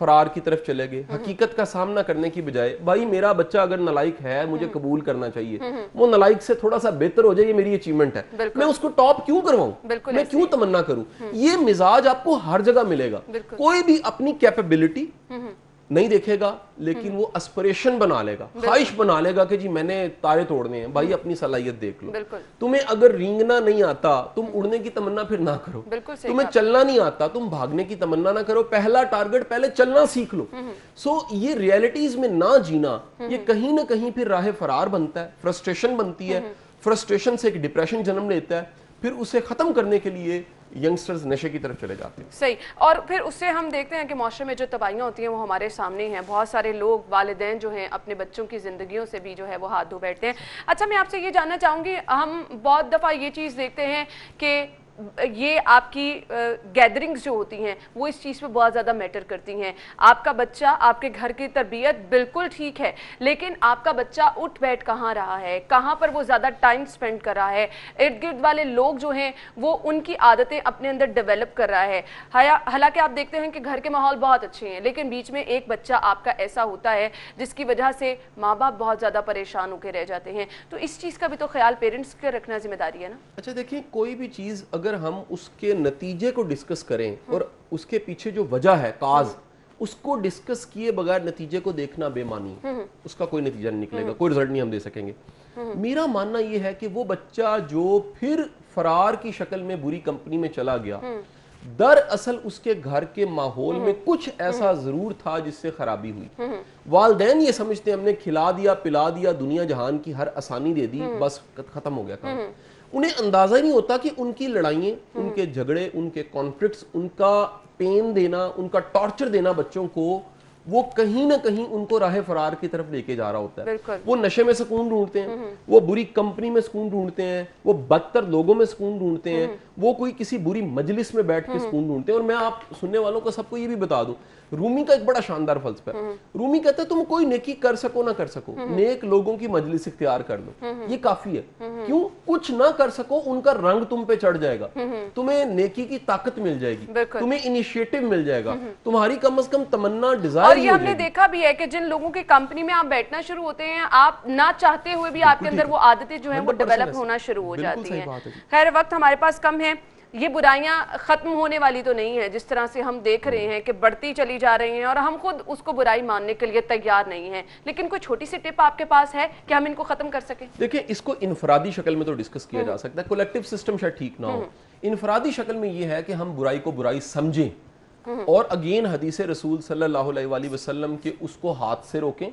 फरार की तरफ चले गए, हकीकत का सामना करने की बजाय भाई मेरा बच्चा अगर नालायक है मुझे कबूल करना चाहिए, वो नालायक से थोड़ा सा बेहतर हो जाए, ये मेरी अचीवमेंट है, मैं उसको टॉप क्यों करवाऊं, मैं क्यों तमन्ना करूं। ये मिजाज आपको हर जगह मिलेगा। कोई भी अपनी कैपेबिलिटी नहीं देखेगा, लेकिन वो एस्पिरेशन बना लेगा, ख्वाहिश बना लेगा कि जी मैंने तारे तोड़ने हैं। भाई अपनी सलाहियत देख लो। तुम्हें अगर रेंगना नहीं आता, तुम उड़ने की तमन्ना फिर ना करो। तुम्हें चलना नहीं आता, तुम भागने की तमन्ना ना करो। पहला टारगेट पहले चलना सीख लो। सो ये रियलिटीज में ना जीना, ये कहीं ना कहीं फिर राह फरार बनता है, फ्रस्ट्रेशन बनती है, फ्रस्ट्रेशन से एक डिप्रेशन जन्म लेता है, फिर उसे खत्म करने के लिए यंगस्टर्स नशे की तरफ चले जाते हैं। सही। और फिर उससे हम देखते हैं कि माशरे में जो तबाहियाँ होती हैं वो हमारे सामने हैं। बहुत सारे लोग, वालिदैन जो हैं, अपने बच्चों की ज़िंदगियों से भी जो है वो हाथ धो बैठते हैं। अच्छा, मैं आपसे ये जानना चाहूँगी, हम बहुत दफ़ा ये चीज़ देखते हैं कि ये आपकी गैदरिंग्स जो होती हैं वो इस चीज़ पे बहुत ज़्यादा मैटर करती हैं। आपका बच्चा, आपके घर की तरबियत बिल्कुल ठीक है, लेकिन आपका बच्चा उठ बैठ कहाँ रहा है, कहाँ पर वो ज़्यादा टाइम स्पेंड कर रहा है, इर्द गिर्द वाले लोग जो हैं वो उनकी आदतें अपने अंदर डेवलप कर रहा है। हालांकि आप देखते हैं कि घर के माहौल बहुत अच्छे हैं, लेकिन बीच में एक बच्चा आपका ऐसा होता है जिसकी वजह से माँ बाप बहुत ज़्यादा परेशान होकर रह जाते हैं। तो इस चीज़ का भी तो ख्याल पेरेंट्स के रखना जिम्मेदारी है ना। अच्छा देखिए, कोई भी चीज़ अगर हम उसके नतीजे को डिस्कस करें और उसके पीछे जो वजह है, काज, उसको डिस्कस किए बगैर नतीजे को देखना बेमानी है। उसका कोई नतीजा नहीं निकलेगा, कोई रिजल्ट नहीं हम दे सकेंगे। मेरा मानना यह है कि वो बच्चा जो फिर फरार की शक्ल में बुरी कंपनी में चला गया, दरअसल उसके घर के माहौल में कुछ ऐसा जरूर था जिससे खराबी हुई। वालिदैन ये समझते हैं हमने खिला दिया, पिला दिया, दुनिया जहान की हर आसानी दे दी, बस खत्म हो गया काम। उन्हें अंदाजा ही नहीं होता कि उनकी लड़ाइयाँ, उनके झगड़े, उनके कॉन्फ्लिक्ट्स, उनका पेन देना, उनका टॉर्चर देना बच्चों को, वो कहीं ना कहीं उनको राह फरार की तरफ लेके जा रहा होता है। वो नशे में सुकून ढूंढते हैं, वो बुरी कंपनी में सुकून ढूंढते हैं, वो बदतर लोगों में सुकून ढूंढते हैं, वो कोई किसी बुरी मजलिस में बैठ के सुकून ढूंढते हैं। और मैं आप सुनने वालों को सबको ये भी बता दूं, रूमी का एक बड़ा शानदार फलसफा है। रूमी कहता है तुम कोई नेकी कर सको ना कर सको, नेक लोगों की मजलिस इख्तियार कर लो, ये काफी है। क्यों? कुछ ना कर सको, उनका रंग तुम पे चढ़ जाएगा, तुम्हें नेकी की ताकत मिल जाएगी, तुम्हें इनिशिएटिव मिल जाएगा, तुम्हारी कम से कम तमन्ना, डिजायर। और ये हमने देखा भी है कि जिन लोगों की कंपनी में आप बैठना शुरू होते हैं, आप ना चाहते हुए भी आपके अंदर वो आदतें जो हैं वो डेवलप होना शुरू हो जाती हैं। खैर, वक्त हमारे पास कम है। ये बुराइयां खत्म होने वाली तो नहीं है, जिस तरह से हम देख रहे हैं कि बढ़ती चली जा रही हैं और हम खुद उसको बुराई मानने के लिए तैयार नहीं हैं। लेकिन कोई छोटी सी टिप आपके पास है कि हम इनको खत्म कर सकें? देखिए, इसको इनफरादी शक्ल में तो डिस्कस किया जा सकता है, कलेक्टिव सिस्टम शायद ठीक ना हो। इनफरादी शक्ल में ये है कि हम बुराई को बुराई समझें और अगेन हदीस रसूल सल्लल्लाहु अलैहि वसल्लम के उसको हाथ से रोकें,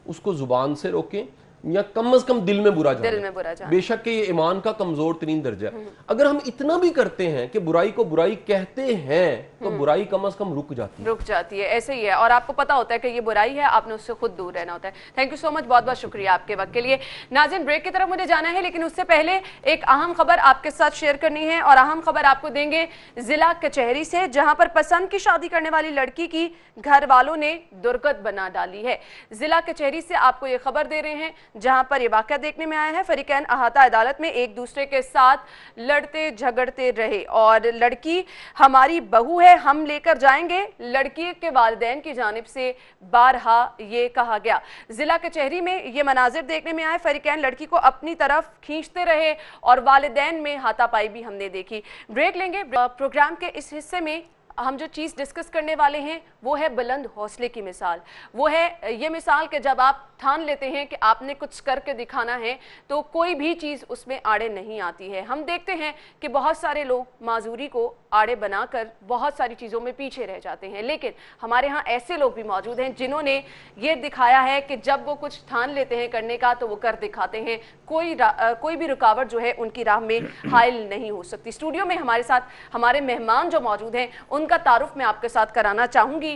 उसको जुबान से रोकें, या कम से कम दिल में बुरा जाना, दिल में बुरा जाना। बेशक कि ये ईमान का कमजोर तरीन दर्जा है। अगर हम इतना भी करते हैं कि बुराई को बुराई कहते हैं तो बुराई कम से कम रुक जाती है। ऐसे ही है, और आपको पता होता है कि ये बुराई है, आपने उससे खुद दूर रहना होता है। थैंक यू सो मच, बहुत बहुत शुक्रिया आपके वक्त के लिए। नाज़रीन, ब्रेक की तरफ मुझे जाना है, लेकिन उससे पहले एक अहम खबर आपके साथ शेयर करनी है, और अहम खबर आपको देंगे जिला कचहरी से, जहां पर पसंद की शादी करने वाली लड़की की घर वालों ने दुर्गत बना डाली है। जिला कचहरी से आपको ये खबर दे रहे हैं, जहां पर यह वाकया देखने में आया है। फरीकैन अहाता अदालत में एक दूसरे के साथ लड़ते झगड़ते रहे, और लड़की हमारी बहू है, हम लेकर जाएंगे, लड़की के वालिदैन की जानिब से बारहा ये कहा गया। जिला कचहरी में ये मनाजिर देखने में आए। फरीकैन लड़की को अपनी तरफ खींचते रहे और वालिदैन में हाथापाई भी हमने देखी। ब्रेक लेंगे। प्रोग्राम के इस हिस्से में हम जो चीज़ डिस्कस करने वाले हैं वो है बुलंद हौसले की मिसाल। वो है ये मिसाल कि जब आप ठान लेते हैं कि आपने कुछ करके दिखाना है तो कोई भी चीज़ उसमें आड़े नहीं आती है। हम देखते हैं कि बहुत सारे लोग माजूरी को आड़े बनाकर बहुत सारी चीज़ों में पीछे रह जाते हैं, लेकिन हमारे यहाँ ऐसे लोग भी मौजूद हैं जिन्होंने ये दिखाया है कि जब वो कुछ ठान लेते हैं करने का तो वो कर दिखाते हैं। कोई भी रुकावट जो है उनकी राह में हाइल नहीं हो सकती। स्टूडियो में हमारे साथ हमारे मेहमान जो मौजूद हैं उनका तारुफ मैं आपके साथ कराना चाहूँगी।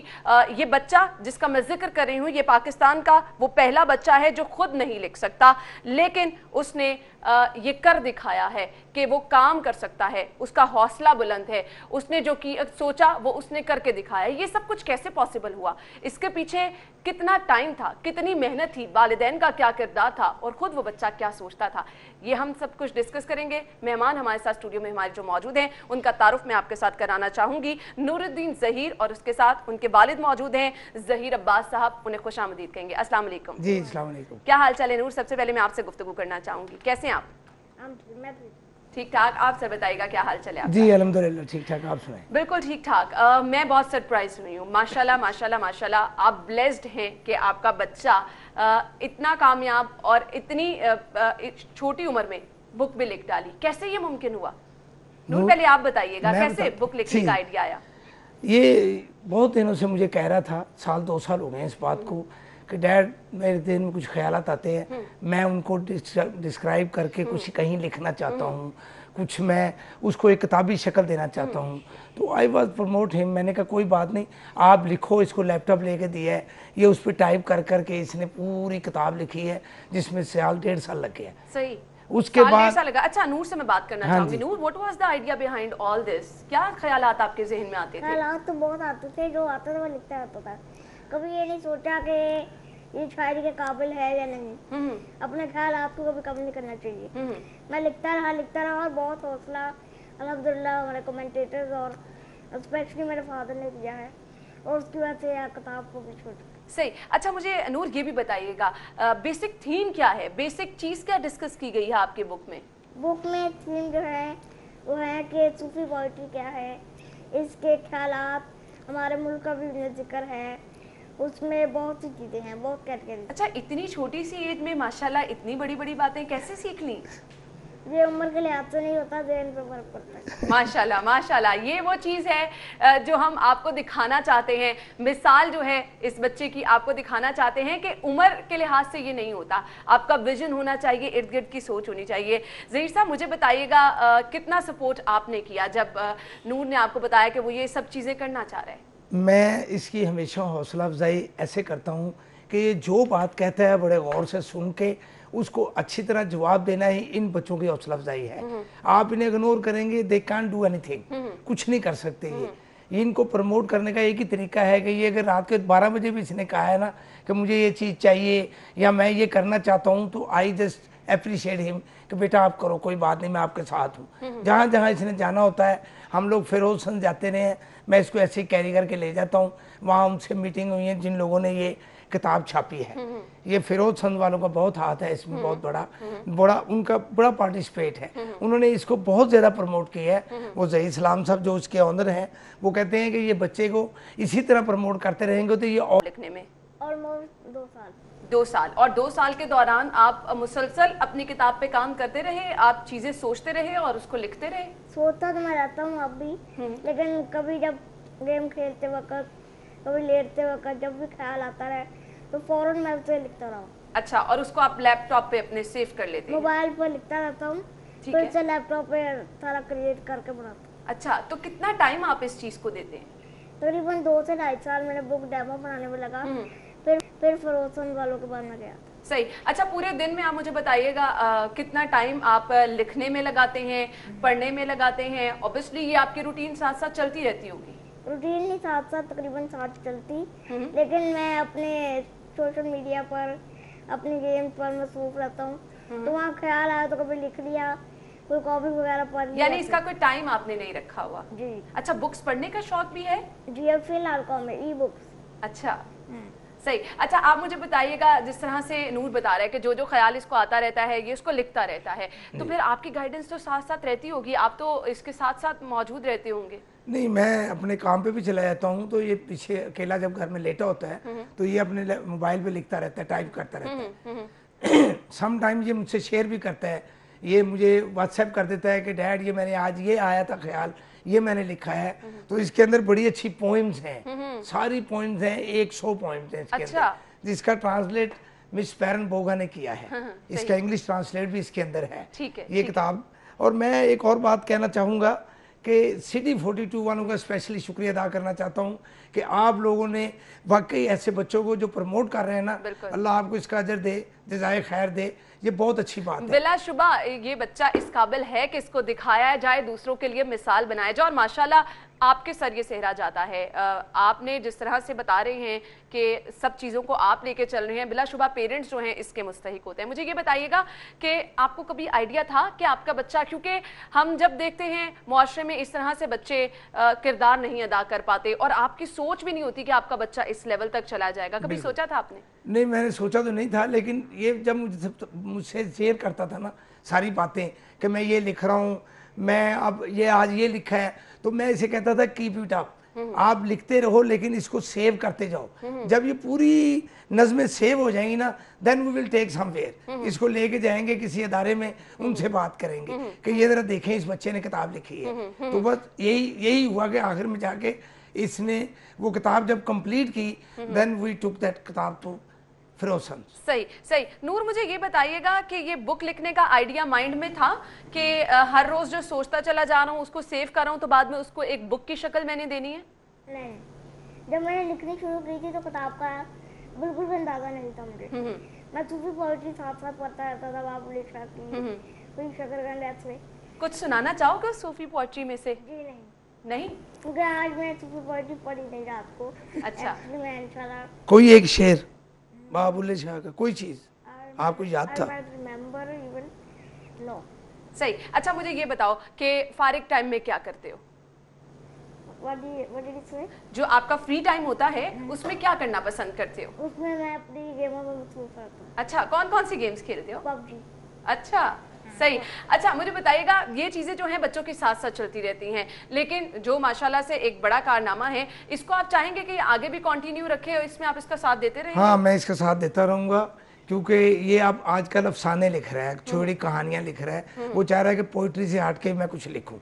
ये बच्चा जिसका मैं जिक्र कर रही हूँ, ये पाकिस्तान का वो पहला बच्चा है जो खुद नहीं लिख सकता, लेकिन उसने ये कर दिखाया है कि वो काम कर सकता है, उसका हौसला बुलंद है, उसने जो की सोचा वो उसने करके दिखाया। ये सब कुछ कैसे पॉसिबल हुआ, इसके पीछे कितना टाइम था, कितनी मेहनत थी, वालिदैन का क्या किरदार था और खुद वो बच्चा क्या सोचता था, ये हम सब कुछ डिस्कस करेंगे। मेहमान हमारे साथ स्टूडियो में हमारे जो मौजूद हैं उनका तारुफ मैं आपके साथ कराना चाहूँगी। नूरुद्दीन ज़हीर और उसके साथ उनके वालिद मौजूद हैं, ज़हीर अब्बास साहब, उन्हें खुशामदीद कहेंगे। अस्सलाम वालेकुम। जी अस्सलाम वालेकुम। क्या हाल चाल है नूर? सबसे पहले मैं आपसे गुफ्तगू करना चाहूँगी, कैसे हैं आप? ठीक ठाक। आप सर बताइएगा क्या हाल चले आप? जी अल्हम्दुलिल्लाह ठीक ठाक, आप सुनाएं? बिल्कुल ठीक ठाक। मैं बहुत सरप्राइज हुई हूँ। माशाल्लाह माशाल्लाह माशाल्लाह, आप ब्लेस्ड हैं कि आपका बच्चा इतना कामयाब और इतनी छोटी उम्र में बुक भी लिख डाली। कैसे ये मुमकिन हुआ? नूर पहले आप बताइएगा कैसे बुक लिखने का आइडिया आया? ये बहुत दिनों से मुझे कह रहा था, साल 2 साल हो गए इस बात को कि डैड मेरे दिल में कुछ ख्यालात आते हैं, मैं उनको डिस्क्राइब करके कुछ कहीं लिखना चाहता हूँ, कुछ मैं उसको एक किताबी शक्ल देना चाहता हूँ। तो आई वॉज प्रमोट हिम। मैंने कहा कोई बात नहीं, आप लिखो। इसको लैपटॉप लेके दिया है, ये उस पर टाइप कर करके इसने पूरी किताब लिखी है जिसमें साल 1.5 साल लग गया। सही। उसके बाद लगा। अच्छा, नूर से मैं बात करना चाहूंगी। Noor, what was the idea behind all this? क्या ख्यालात आपके ज़हन में आते थे? ख्यालात तो बहुत आते थे, जो आता था वो लिखता रहता था। कभी ये नहीं सोचा कि ये शायरी के काबिल है या नहीं। अपने ख्याल आपको कभी कम नहीं करना चाहिए। मैं लिखता रहा और बहुत हौसला अल्हम्दुलिल्लाह हमारे कमेंटेटर्स और स्पेशली मेरे फादर ने दिया है, और उसकी वजह से यह किताब को भी छोड़। सही। अच्छा, मुझे नूर ये भी बताइएगा बेसिक थीम क्या है, बेसिक चीज़ क्या डिस्कस की गई है आपके बुक में? बुक में थीम जो है वो है कि सूफी पोइट्री क्या है, इसके ख्यालात, हमारे मुल्क का भी जिक्र है, उसमें बहुत सी चीज़ें हैं, बहुत कैटेगरी। अच्छा, इतनी छोटी सी एज में माशाल्लाह इतनी बड़ी बड़ी बातें कैसे सीख ली? ये उम्र के लिहाज से नहीं होता, ज़हन पे फर्क पड़ता है। माशाल्लाह माशाल्लाह, ये वो चीज़ है जो हम आपको दिखाना चाहते हैं। मिसाल जो है इस बच्चे की आपको दिखाना चाहते हैं कि उम्र के लिहाज से ये नहीं होता, आपका विजन होना चाहिए, इर्द गिर्द की सोच होनी चाहिए। ज़हीर साहब, मुझे बताइएगा कितना सपोर्ट आपने किया जब नूर ने आपको बताया कि वो ये सब चीज़ें करना चाह रहे हैं? मैं इसकी हमेशा हौसला अफजाई ऐसे करता हूँ कि ये जो बात कहता है बड़े गौर से सुन के उसको अच्छी तरह जवाब देना ही इन बच्चों की हौसला अफजाई है। आप इन्हें इग्नोर करेंगे, दे कांट डू एनीथिंग, कुछ नहीं कर सकते। ये इनको प्रमोट करने का एक ही तरीका है कि ये अगर रात के 12 बजे भी इसने कहा है ना कि मुझे ये चीज़ चाहिए या मैं ये करना चाहता हूँ, तो आई जस्ट अप्रिशिएट हिम कि बेटा आप करो, कोई बात नहीं, मैं आपके साथ हूँ। जहाँ जहाँ इसने जाना होता है, हम लोग फिरोजसंद जाते रहे हैं, मैं इसको ऐसे कैरी करके ले जाता हूँ। वहाँ उनसे मीटिंग हुई है जिन लोगों ने ये किताब छापी है। ये फिरोजसंद वालों का बहुत हाथ है इसमें, बहुत बड़ा उनका बड़ा पार्टिसिपेट है। उन्होंने इसको बहुत ज़्यादा प्रमोट किया है। वो ज़हीर सलाम साहब जो उसके ऑनर हैं, वो कहते हैं कि ये बच्चे को इसी तरह प्रमोट करते रहेंगे तो ये और लिखने में ऑलमोस्ट 2 साल। 2 साल। और 2 साल के दौरान आप मुसलसल अपनी किताब पे काम करते रहे, आप चीज़ें सोचते रहे और उसको लिखते रहे? सोचता तो मैं रहता हूँ अब भी, लेकिन कभी जब गेम खेलते वक्त, कभी लेटते वक्त, जब भी ख्याल आता रहे तो फौरन मैं उसे लिखता रहा हूँ। अच्छा, और उसको आप लैपटॉप पे अपने सेव कर लेते हैं? मोबाइल पर लिखता रहता हूँ, ठीक फिर है। से लैपटॉप पे सारा क्रिएट करके बनाता हूँ। अच्छा, तो कितना टाइम आप इस चीज को देते हैं? तकरीबन 2 से 2.5 साल मैंने बुक डेमो बनाने में लगा, फिर फरोसन वालों के बनना गया। सही। अच्छा, पूरे दिन में आप मुझे बताइएगा कितना टाइम आप लिखने में लगाते हैं, पढ़ने में लगाते हैं? ऑब्वियसली ये आपकी रूटीन साथ साथ चलती रहती होगी। रूटीन ही साथ साथ तकरीबन साथ चलती, लेकिन मैं अपने सोशल मीडिया पर, अपनी गेम पर मसरूफ रहता हूँ, तो वहाँ ख्याल आया तो कभी लिख लिया, कोई कॉपी वगैरह पढ़ लिया। यानी इसका कोई टाइम आपने नहीं रखा हुआ? जी अच्छा, बुक्स पढ़ने का शौक भी है? जी, अब फिलहाल कॉम है, ई बुक्स। अच्छा, सही। अच्छा, आप मुझे बताइएगा, जिस तरह से नूर बता रहा है कि जो जो ख्याल इसको आता रहता है ये उसको लिखता रहता है, तो फिर आपकी गाइडेंस तो साथ साथ रहती होगी, आप तो इसके साथ साथ मौजूद रहते होंगे? नहीं, मैं अपने काम पे भी चला जाता हूँ, तो ये पीछे अकेला जब घर में लेटा होता है तो ये अपने मोबाइल पे लिखता रहता है, टाइप करता रहता है। सम टाइम ये मुझसे शेयर भी करता है, ये मुझे व्हाट्सएप कर देता है कि डैड ये मैंने आज ये आया था ख्याल, ये मैंने लिखा है। तो इसके अंदर बड़ी अच्छी पोइम्स हैं, सारी पोइम्स हैं, 100 पोइम्स हैं इसके अच्छा। अंदर, जिसका ट्रांसलेट मिस पैरन बोगा ने किया है। इसका इंग्लिश ट्रांसलेट भी इसके अंदर है, ठीक है, ये किताब। और मैं एक और बात कहना चाहूँगा कि सिटी 42 वालों का स्पेशली शुक्रिया अदा करना चाहता हूँ कि आप लोगों ने वाकई ऐसे बच्चों को जो प्रमोट कर रहे हैं ना, अल्लाह आपको इसका अजर दे, जज़ाए खैर दे, ये बहुत अच्छी बात है। बिलाशुबा ये बच्चा इस काबिल है कि इसको दिखाया जाए, दूसरों के लिए मिसाल बनाया जाए, और माशाल्लाह आपके सर ये सेहरा जाता है। आपने जिस तरह से बता रहे हैं कि सब चीज़ों को आप लेके चल रहे हैं, बिलाशुबा पेरेंट्स जो हैं इसके मुस्तहिक होते हैं। मुझे ये बताइएगा कि आपको कभी आइडिया था कि आपका बच्चा, क्योंकि हम जब देखते हैं मुआशरे में इस तरह से बच्चे किरदार नहीं अदा कर पाते, और आपकी सोच भी नहीं होती कि आपका बच्चा इस लेवल तक चला जाएगा, कभी सोचा था आपने? नहीं, मैंने सोचा तो नहीं था, लेकिन ये जब मुझसे शेयर करता था ना सारी बातें कि मैं ये लिख रहा हूँ, मैं अब ये आज ये लिखा है, तो मैं इसे कहता था कीप इट अप, आप लिखते रहो लेकिन इसको सेव करते जाओ। जब ये पूरी नज़में सेव हो जाएंगी ना, then we will take somewhere, इसको लेके जाएंगे किसी अदारे में, उनसे बात करेंगे कि ये जरा देखें इस बच्चे ने किताब लिखी है। तो बस यही हुआ कि आखिर में जाके इसने वो किताब जब कंप्लीट की, देन वी टुक दैट किताब टू फिरोसन। सही सही। नूर, मुझे ये बताइएगा कि ये बुक लिखने का आइडिया माइंड में था कि हर रोज जो सोचता चला जा रहा हूँ उसको सेव कर रहा हूँ, तो बाद में उसको एक बुक की शक्ल मैंने देनी है? नहीं, जब मैंने लिखनी शुरू की थी तो किताब का बिल्कुल भी अंदाजा नहीं था मुझे। मैं सूफी पोएट्री साथ साथ पढ़ता रहता था, बाबू लिखा की, कोई शकरकंद ऐसे। कुछ सुनाना चाहोगे सूफी पोएट्री में से? जी नहीं, नहीं, क्योंकि आज मैं सूफी पोएट्री पढ़ी नहीं रात को। अच्छा। Actually मैं इंशाल्लाह कोई एक शेर बाबुल्ले शाह का, कोई चीज आपको याद था? Remember even know. सही। अच्छा, मुझे ये बताओ कि फारिग टाइम में क्या करते हो? What did you say? जो आपका फ्री टाइम होता है उसमें क्या करना पसंद करते हो? उसमें मैं अपनी गेमों में मसरूफ रहता हूँ। अच्छा, कौन कौन सी गेम्स खेलते हो? पबजी। अच्छा, सही। अच्छा, मुझे बताइएगा, ये चीज़ें जो हैं बच्चों के साथ साथ चलती रहती हैं, लेकिन जो माशाल्लाह से एक बड़ा कारनामा है, इसको आप चाहेंगे कि आगे भी कंटिन्यू रखें और इसमें आप इसका साथ देते रहें? हाँ, मैं इसका साथ देता रहूँगा, क्योंकि ये अब आजकल अफसाने लिख रहा है, छोटी कहानियाँ लिख रहा है, वो चाह रहा है कि पोइट्री से हट के मैं कुछ लिखूं।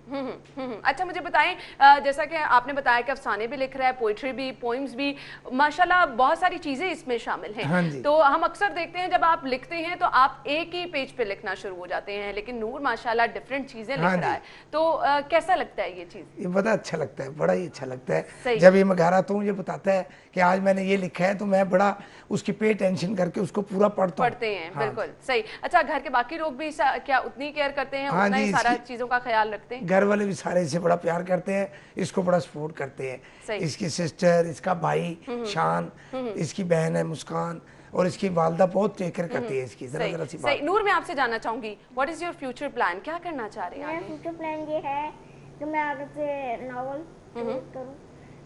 अच्छा, मुझे बताएं, जैसा कि आपने बताया कि अफसाने भी लिख रहा है, पोइट्री भी, पोइम्स भी, माशाल्लाह बहुत सारी चीज़ें इसमें शामिल हैं। हाँ जी। तो हम अक्सर देखते हैं जब आप लिखते हैं तो आप एक ही पेज पे लिखना शुरू हो जाते हैं, लेकिन नूर माशाल्लाह डिफरेंट चीज़ें लिख हाँ रहा है, तो कैसा लगता है ये चीज़? ये बड़ा अच्छा लगता है, बड़ा ही अच्छा लगता सही। है। जब ये मैं घर आता हूँ, ये बताता है कि आज मैंने ये लिखा है, तो मैं बड़ा उसकी पे टेंशन करके उसको पूरा पढ़ते हैं। हाँ, बिल्कुल सही। अच्छा, घर के बाकी लोग भी क्या उतनी केयर करते हैं? हाँ उतना ही जी, सारा इसकी- चीज़ों का ख्याल रखते हैं? घर वाले भी सारे इसे बड़ा प्यार करते हैं, इसको बड़ा सपोर्ट करते हैं। सही। इसकी सिस्टर, इसका भाई शान, इसकी बहन है मुस्कान, और इसकी वालदा बहुत टेक केयर करती है इसकी। जरा जरा सी सही। बात। नूर, मैं आपसे जानना चाहूंगी, what is your future plan? क्या करना चाह रहे हैं मेरा आगे? फ्यूचर प्लान ये है कि मैं आगे से नॉवल करूँ,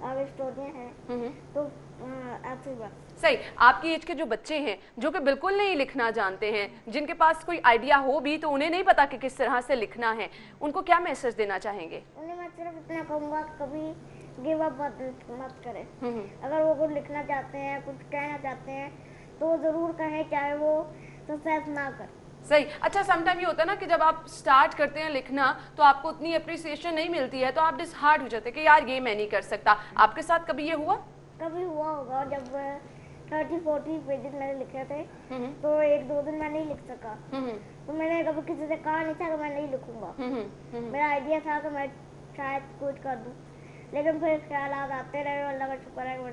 आगे स्टोरियाँ हैं, तो ऐसे बस। सही। आपकी एज के जो बच्चे हैं जो कि बिल्कुल नहीं लिखना जानते हैं, जिनके पास कोई आइडिया हो भी तो उन्हें नहीं पता कि किस तरह से लिखना है, उनको क्या मैसेज देना चाहेंगे? उन्हें मैं सिर्फ इतना कहूँगा कि कभी गिव अप मत करें। अगर वो कुछ लिखना चाहते हैं, कुछ कहना चाहते हैं, तो वो ज़रूर कहें, चाहे वो सक्सेस ना कर। सही। अच्छा, समटाइम ये होता है ना कि जब आप स्टार्ट करते हैं लिखना तो आपको उतनी अप्रिसिएशन नहीं मिलती है, तो आप डिसहार्ट हो जाते हैं कि यार ये मैं नहीं कर सकता। आपके साथ कभी ये हुआ? कभी हुआ होगा जब 30-40 पेजेस मैंने लिखे थे, तो 1-2 दिन मैं नहीं लिख सका। तो मैंने कभी किसी से कहा नहीं था कि मैं नहीं लिखूंगा। मेरा आइडिया था कि मैं शायद कुछ कर दूं, लेकिन फिर ख्यालात आते रहे, अल्लाह का शुक्र है मैं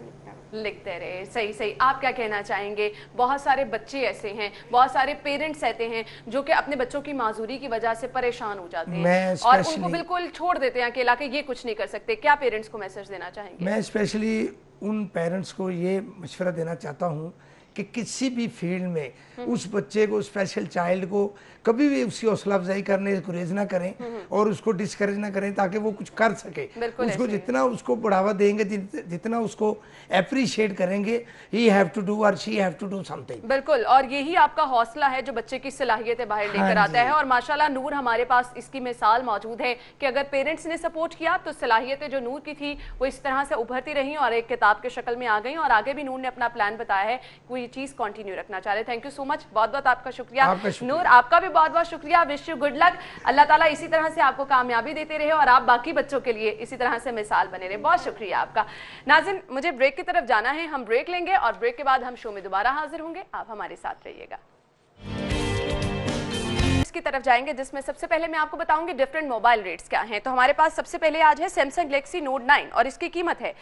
लिखते रहे। सही सही। आप क्या कहना चाहेंगे? बहुत सारे बच्चे ऐसे हैं, बहुत सारे पेरेंट्स ऐसे हैं जो कि अपने बच्चों की माजूरी की वजह से परेशान हो जाते हैं और उनको बिल्कुल छोड़ देते हैं अकेला कि ये कुछ नहीं कर सकते। क्या पेरेंट्स को मैसेज देना चाहेंगे? मैं स्पेशली उन पेरेंट्स को ये मशवरा देना चाहता हूँ कि किसी भी फील्ड में उस बच्चे को, स्पेशल चाइल्ड को कभी भी उसकी हौसला अफजाई करने से गुरेज ना करें और उसको डिस्करेज ना करें, ताकि वो कुछ कर सके। उसको जितना उसको बढ़ावा देंगे, जितना उसको अप्रिशिएट करेंगे, ही हैव टू डू और she have to do something. बिल्कुल, और यही आपका हौसला है जो बच्चे की सलाहियतें बाहर लेकर आता है। और माशाल्लाह नूर हमारे पास इसकी मिसाल मौजूद है कि अगर पेरेंट्स ने सपोर्ट किया तो सलाहियतें जो नूर की थी वो इस तरह से उभरती रही और एक किताब के शक्ल में आ गई। और आगे भी नूर ने अपना प्लान बताया है, कोई चीज कंटिन्यू रखना चाह रहे। थैंक यू सो मच, बहुत बहुत आपका शुक्रिया। नूर, आपका भी बहुत बहुत शुक्रिया। Wish you good luck. Allah ताला इसी तरह से आपको कामयाबी देते रहे और आप बाकी बच्चों के लिए इसी तरह से मिसाल बने रहे। बहुत शुक्रिया आपका। नाज़रीन, मुझे ब्रेक की तरफ जाना है, हम ब्रेक लेंगे और ब्रेक के बाद हम शो में दोबारा हाजिर होंगे। आप हमारे साथ रहिएगा। की तरफ जाएंगे जिसमें सबसे पहले मैं आपको बताऊंगी डिफरेंट मोबाइल रेट्स क्या हैं। तो हमारे पास सबसे पहले आज है सैमसंग गैलेक्सी नोट 9 और इसकी कीमत है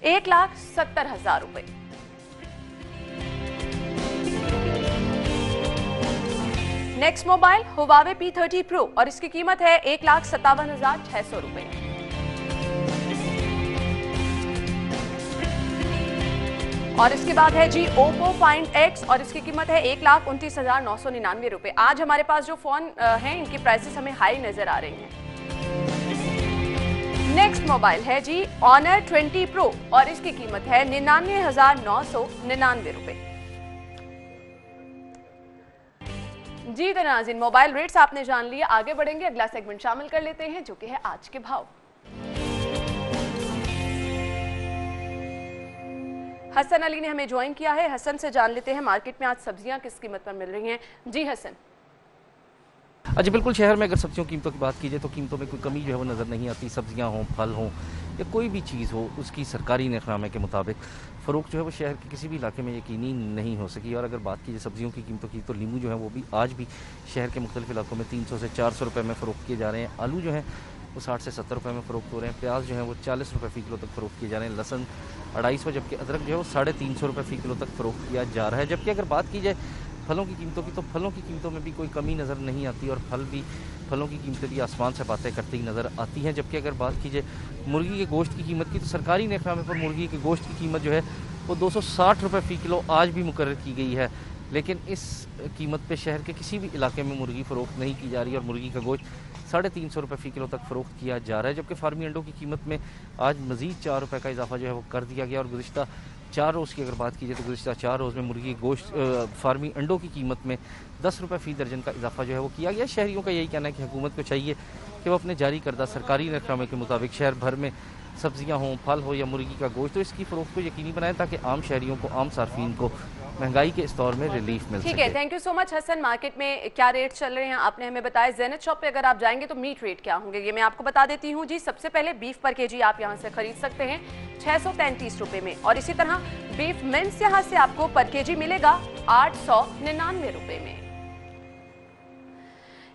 1,70,000 रुपए। Next mobile Huawei P30 Pro और इसकी कीमत है 1,57,600 रुपए। और इसके बाद है जी Oppo Find X और इसकी कीमत है 1,29,999 रुपए। आज हमारे पास जो फोन हैं इनकी प्राइसेस हमें हाई नजर आ रही हैं। नेक्स्ट मोबाइल है जी Honor 20 Pro और इसकी कीमत है 99,999 रुपए। जी तो नाज़रीन, मोबाइल रेट्स आपने जान लिया, आगे बढ़ेंगे, अगला सेगमेंट शामिल कर लेते हैं जो कि है आज के भाव। हसन अली ने हमें ज्वाइन किया है। हसन से जान लेते हैं मार्केट में आज सब्जियां किस कीमत पर मिल रही हैं। जी हसन। जी बिल्कुल, शहर में अगर सब्जियों कीमतों की बात की जाए तो कीमतों में कोई कमी जो है वो नज़र नहीं आती। सब्जियां हों, फल हों या कोई भी चीज़ हो, उसकी सरकारी नरखनामे के मुताबिक फ़रोख्त जो है वो शहर के किसी भी इलाके में यकीनी नहीं हो सकी। और अगर बात की जाए सब्जियों की कीमतों की तो नींबू जो है वो भी आज भी शहर के मुख्तलिफ इलाकों में 300 से 400 रुपये में फ़रोख्त किए जा रहे हैं। आलू जो है वो 60 से 70 रुपये में फ़रोख्त हो रहे हैं। प्याज जो है वो 40 रुपये फ़ी किलो तक फ़रोख्त किए जा रहे हैं। लहसुन 250, जबकि अदरक जो है वो 350 रुपये फ़ी किलो तक फ़रोख्त किया जा रहा है। जबकि अगर बात की जाए फलों की कीमतों की तो फलों की कीमतों में भी कोई कमी नज़र नहीं आती और फलों की कीमतें भी आसमान से बातें करती नज़र आती हैं। जबकि अगर बात की जाए मुर्गी के गोश्त की कीमत की तो सरकारी नरखनामे पर मुर्गी के गोश्त की कीमत जो है वो 260 रुपये फ़ी किलो आज भी मुकर्रर की गई है। लेकिन इस कीमत पे शहर के किसी भी इलाके में मुर्गी फ़रोख्त नहीं की जा रही और मुर्गी का गोश्त 350 रुपये फ़ी किलो तक फ़रोख्त किया जा रहा है। जबकि फार्मी अंडों की कीमत में आज मज़ीद 4 रुपये का इजाफा जो है वो कर दिया गया। और गुज़िश्ता 4 रोज़ की अगर बात की जाए तो गुज़िश्ता 4 रोज़ में मुर्गी गोश्त फार्मी अंडों की कीमत में 10 रुपये फ़ी दर्जन का इजाफा जो है वो किया गया। शहरियों का यही कहना है कि हुकूमत को चाहिए कि वो अपने जारी करदा सरकारी नरखनामे के मुताबिक शहर भर में सब्जियां हों, फल हो या मुर्गी का गोश्त, तो इसकी फ़रोख्त को यकीनी बनाएं ताकि आम शहरियों को, आम सार्फिन को महंगाई के इस दौर में रिलीफ मिल सके। ठीक है, thank you so much Hasan. Market में क्या रेट चल रहे हैं आपने हमें बताया। ज़ेनत शॉप पे अगर आप जाएंगे तो मीट रेट क्या होंगे ये मैं आपको बता देती हूँ जी। सबसे पहले बीफ पर केजी आप यहाँ से खरीद सकते हैं 633 रुपये में और इसी तरह बीफ मिन्स यहाँ से आपको पर केजी मिलेगा 899 रुपये में।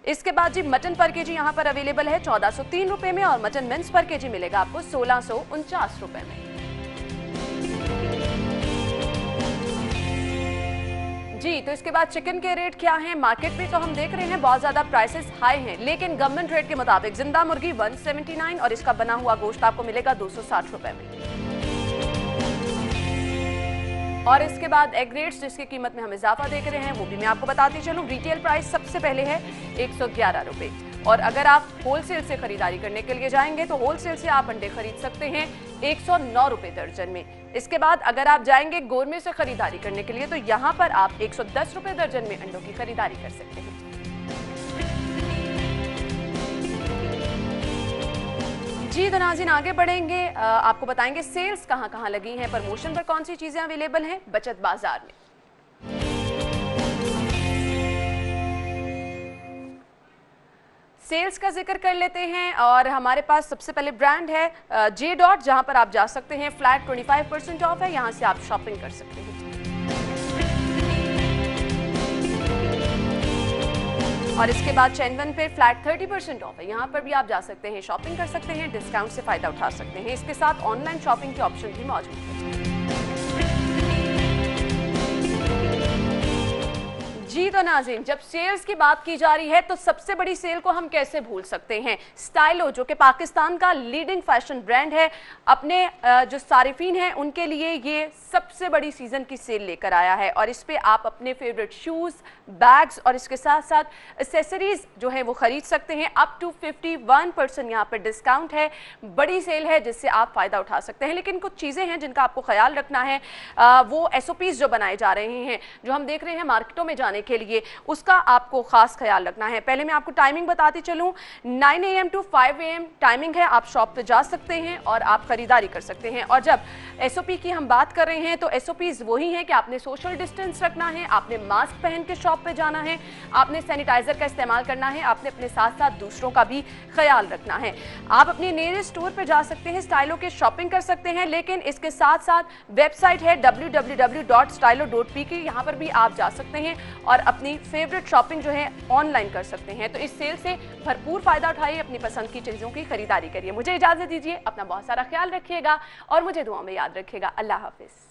इसके बाद जी मटन पर केजी यहाँ पर अवेलेबल है 1403 रुपये में और मटन मिन्स पर केजी मिलेगा आपको 1649 रुपये में। जी तो इसके बाद चिकन के रेट क्या हैं मार्केट में, तो हम देख रहे हैं बहुत ज्यादा प्राइसेस हाई हैं, लेकिन गवर्नमेंट रेट के मुताबिक जिंदा मुर्गी 179 और इसका बना हुआ गोश्त आपको मिलेगा 260 रुपए में। और इसके बाद एग रेट्स जिसकी कीमत में हम इजाफा देख रहे हैं वो भी मैं आपको बताती चलूं। रिटेल प्राइस सबसे पहले है 111 रुपए और अगर आप होलसेल से खरीदारी करने के लिए जाएंगे तो होलसेल से आप अंडे खरीद सकते हैं 109 रुपए दर्जन में। इसके बाद अगर आप जाएंगे गोरमे से खरीदारी करने के लिए तो यहाँ पर आप 110 रुपए दर्जन में अंडों की खरीदारी कर सकते हैं। जी तो नाज़रीन आगे बढ़ेंगे, आपको बताएंगे सेल्स कहाँ कहाँ लगी हैं, प्रमोशन पर कौन सी चीजें अवेलेबल हैं बचत बाजार में। सेल्स का जिक्र कर लेते हैं और हमारे पास सबसे पहले ब्रांड है जे डॉट, जहां पर आप जा सकते हैं फ्लैट 25% ऑफ है, यहां से आप शॉपिंग कर सकते हैं। और इसके बाद चैनवन पे फ्लैट 30% ऑफ है, यहाँ पर भी आप जा सकते हैं, शॉपिंग कर सकते हैं, डिस्काउंट से फायदा उठा सकते हैं। इसके साथ ऑनलाइन शॉपिंग के ऑप्शन भी मौजूद है। जी तो नाज़रीन, जब सेल्स की बात की जा रही है तो सबसे बड़ी सेल को हम कैसे भूल सकते हैं। स्टाइलो जो कि पाकिस्तान का लीडिंग फैशन ब्रांड है, अपने जो सारिफीन हैं उनके लिए ये सबसे बड़ी सीजन की सेल लेकर आया है और इस पे आप अपने फेवरेट शूज़, बैग्स और इसके साथ साथ एक्सेसरीज जो है वो खरीद सकते हैं। अप टू 51% यहाँ पर डिस्काउंट है। बड़ी सेल है जिससे आप फ़ायदा उठा सकते हैं। लेकिन कुछ चीज़ें हैं जिनका आपको ख्याल रखना है। वो SOPs जो बनाए जा रहे हैं, जो हम देख रहे हैं मार्केटों में जाने के लिए, उसका आपको खास ख्याल रखना है। पहले मैं आपको टाइमिंग बताती चलूं, 9 AM to 5 AM टाइमिंग है। आप शॉप पे जा सकते हैं और आप खरीदारी कर सकते हैं। और जब SOP की हम बात कर रहे हैं तो SOPs वही हैं कि आपने सोशल डिस्टेंस रखना है, आपने मास्क पहन के शॉप पे जाना है, आपने सैनिटाइजर का इस्तेमाल करना है, आपने अपने साथ साथ दूसरों का भी ख्याल रखना है। आप अपने नियरेस्ट स्टोर पर जा सकते हैं, स्टाइलो के शॉपिंग कर सकते हैं, लेकिन इसके साथ साथ वेबसाइट है www.stylo.pk, यहाँ पर भी आप जा सकते हैं और अपनी फेवरेट शॉपिंग जो है ऑनलाइन कर सकते हैं। तो इस सेल से भरपूर फायदा उठाइए, अपनी पसंद की चीज़ों की खरीदारी करिए। मुझे इजाज़त दीजिए, अपना बहुत सारा ख्याल रखिएगा और मुझे दुआ में याद रखिएगा। अल्लाह हाफिज़।